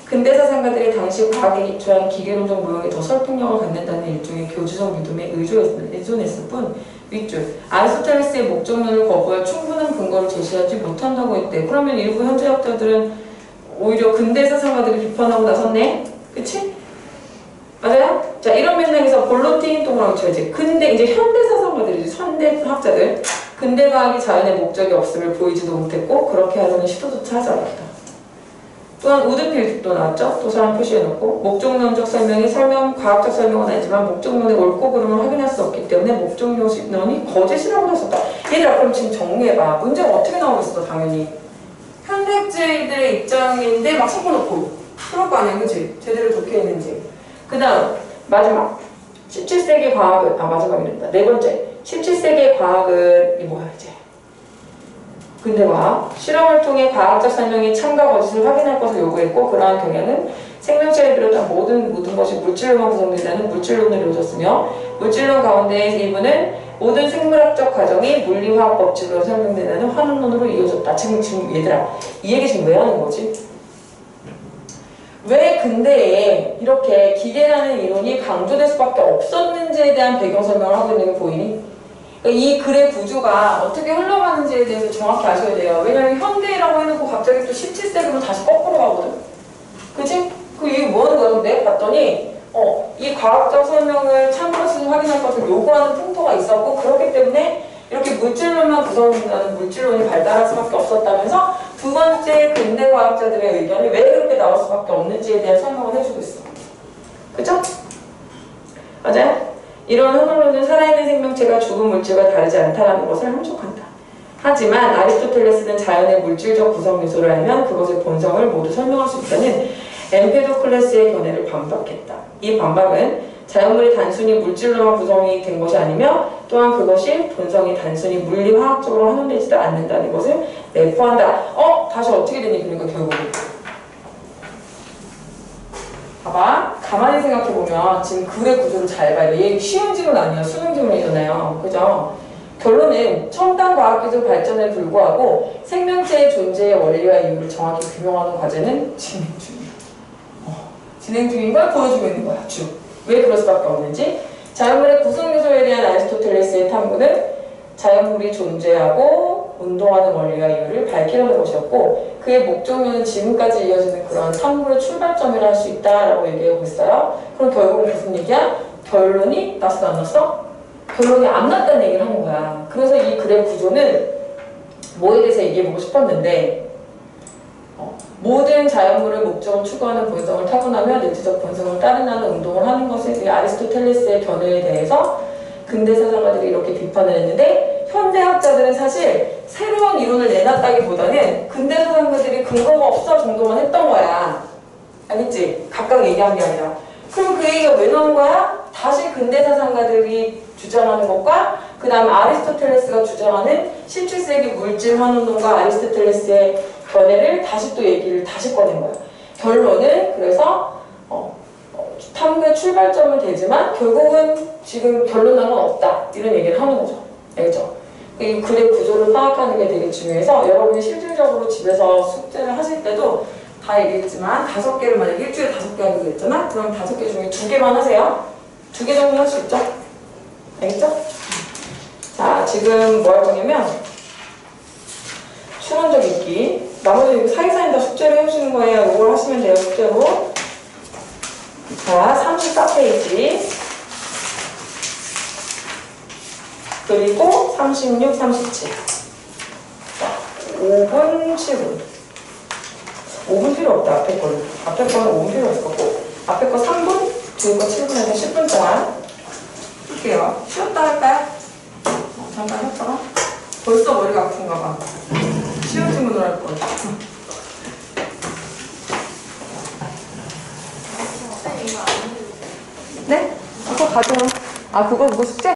근대 사상가들이 당시 과학에 기초한 기계론적 모형이 더 설득력을 갖는다는 일종의 교주적 믿음에 의존했을 뿐 윗줄. 아리스토텔레스의 목적론을 거부할 충분한 근거를 제시하지 못한다고 했대. 그러면 일부 현재학자들은 오히려 근대 사상가들을 비판하고 나섰네? 그치? 맞아요? 자, 이런 맥락에서 볼로틴 동그라미 쳐야지. 근데 이제 현대 사상가들이지, 현대 학자들. 근대 과학이 자연의 목적이 없음을 보이지도 못했고 그렇게 하려는 시도조차 하지 않았다. 또한 우드필드도 나왔죠. 도서란 표시해놓고 목적론적 설명이 과학적 설명은 아니지만 목적론의 옳고 그름을 확인할 수 없기 때문에 목적론이 거짓이라고 했었다. 얘들아 그럼 지금 정리해봐. 문제가 어떻게 나오겠어 당연히. 현대학자들의 입장인데 막 섞어놓고 그럴 거 아니야 그치? 제대로 적혀있는지. 그 다음 마지막 17세기 과학은 마지막이랬다. 네 번째 17세기의 과학은 이 뭐야 이제 근대과학 실험을 통해 과학적 설명이 참과 거짓을 확인할 것을 요구했고 그러한 경향은 생명체를 비롯한 모든 것이 물질로만 구성된다는 물질론을 이루어졌으며 물질론 가운데의 일부는 모든 생물학적 과정이 물리화학 법칙으로 설명된다는 환원론으로 이어졌다. 지금 얘들아 이 얘기 지금 왜 하는 거지? 왜 근대에 이렇게 기계라는 이론이 강조될 수밖에 없었는지에 대한 배경 설명을 하고 있는 게 보이니? 이 글의 구조가 어떻게 흘러가는지에 대해서 정확히 아셔야 돼요. 왜냐면 현대라고 해놓고 갑자기 또 17세기로 다시 거꾸로 가거든. 그치? 그 이게 뭐 하는 거야? 근데 봤더니 이 과학적 설명을 참고해서 확인할 것을 요구하는 풍토가 있었고 그렇기 때문에 이렇게 물질론만 구성된다는 물질론이 발달할 수밖에 없었다면서 두 번째 근대 과학자들의 의견이 왜 그렇게 나올 수밖에 없는지에 대한 설명을 해주고 있어. 그쵸? 맞아요? 이런 환원론은 살아있는 생명체가 죽은 물질과 다르지 않다는 것을 함축한다. 하지만 아리스토텔레스는 자연의 물질적 구성 요소를 알면 그것의 본성을 모두 설명할 수 있다는 엠페도클레스의 견해를 반박했다. 이 반박은 자연물이 단순히 물질로만 구성이 된 것이 아니며 또한 그것이 본성이 단순히 물리화학적으로 환원되지도 않는다는 것을 내포한다. 다시 어떻게 되니? 그러니까 결국은 봐봐. 가만히 생각해보면 지금 글의 구조를 잘 봐요. 얘 쉬운 질문 아니야. 수능 질문이잖아요. 그죠? 결론은 첨단 과학기술 발전에 불구하고 생명체의 존재의 원리와 이유를 정확히 규명하는 과제는 진행 중이야. 진행 중인 걸 보여주고 있는 거야. 왜 그럴 수밖에 없는지. 자연물의 구성 요소에 대한 아리스토텔레스의 탐구는 자연물이 존재하고 운동하는 원리와 이유를 밝히려는 것이었고 그의 목적은 지금까지 이어지는 그런 탐구의 출발점이라 할 수 있다라고 얘기하고 있어요. 그럼 결국은 무슨 얘기야? 결론이 났어 안 났어? 결론이 안 났다는 얘기를 하는 거야. 그래서 이 글의 구조는 뭐에 대해서 얘기해보고 싶었는데 모든 자연물의 목적을 추구하는 본성을 타고나며 내재적 본성을 따른다는 운동을 하는 것에 아리스토텔레스의 견해에 대해서 근대 사상가들이 이렇게 비판을 했는데 현대학자들은 사실 새로운 이론을 내놨다기보다는 근대 사상가들이 근거가 없어 정도만 했던 거야. 알겠지? 각각 얘기한 게 아니라. 그럼 그 얘기가 왜 나온 거야? 다시 근대 사상가들이 주장하는 것과 그 다음 아리스토텔레스가 주장하는 17세기 물질 환원론과 아리스토텔레스의 견해를 다시 또 얘기를 다시 꺼낸 거야. 결론은 그래서 탐구의 출발점은 되지만 결국은 지금 결론 난 건 없다. 이런 얘기를 하는 거죠. 알죠? 이 글의 구조를 파악하는 게 되게 중요해서 여러분이 실질적으로 집에서 숙제를 하실 때도 다 얘기했지만 5개를 만약에 일주일에 5개 하기로 했잖아? 그럼 5개 중에 2개만 하세요. 2개 정도 할 수 있죠? 알겠죠? 자, 지금 뭐 할 거냐면 추론적 읽기. 나머지 이거 사이사이 다 숙제를 해주시는 거예요. 이걸 하시면 돼요, 숙제로. 자, 34페이지. 그리고 36, 37. 자, 5분, 7분. 5분 필요 없다, 앞에 거는. 앞에 거는 5분 필요 없을 거고. 앞에 거 3분, 뒤에 거 7분 해서 10분 동안 할게요. 쉬었다 할까요? 잠깐 쉬었다가 벌써 머리가 아픈가 봐. 쉬운 질문을 할 거야. 쌤 이거 안 해도 네? 그거 가져요. 아, 그거 숙제?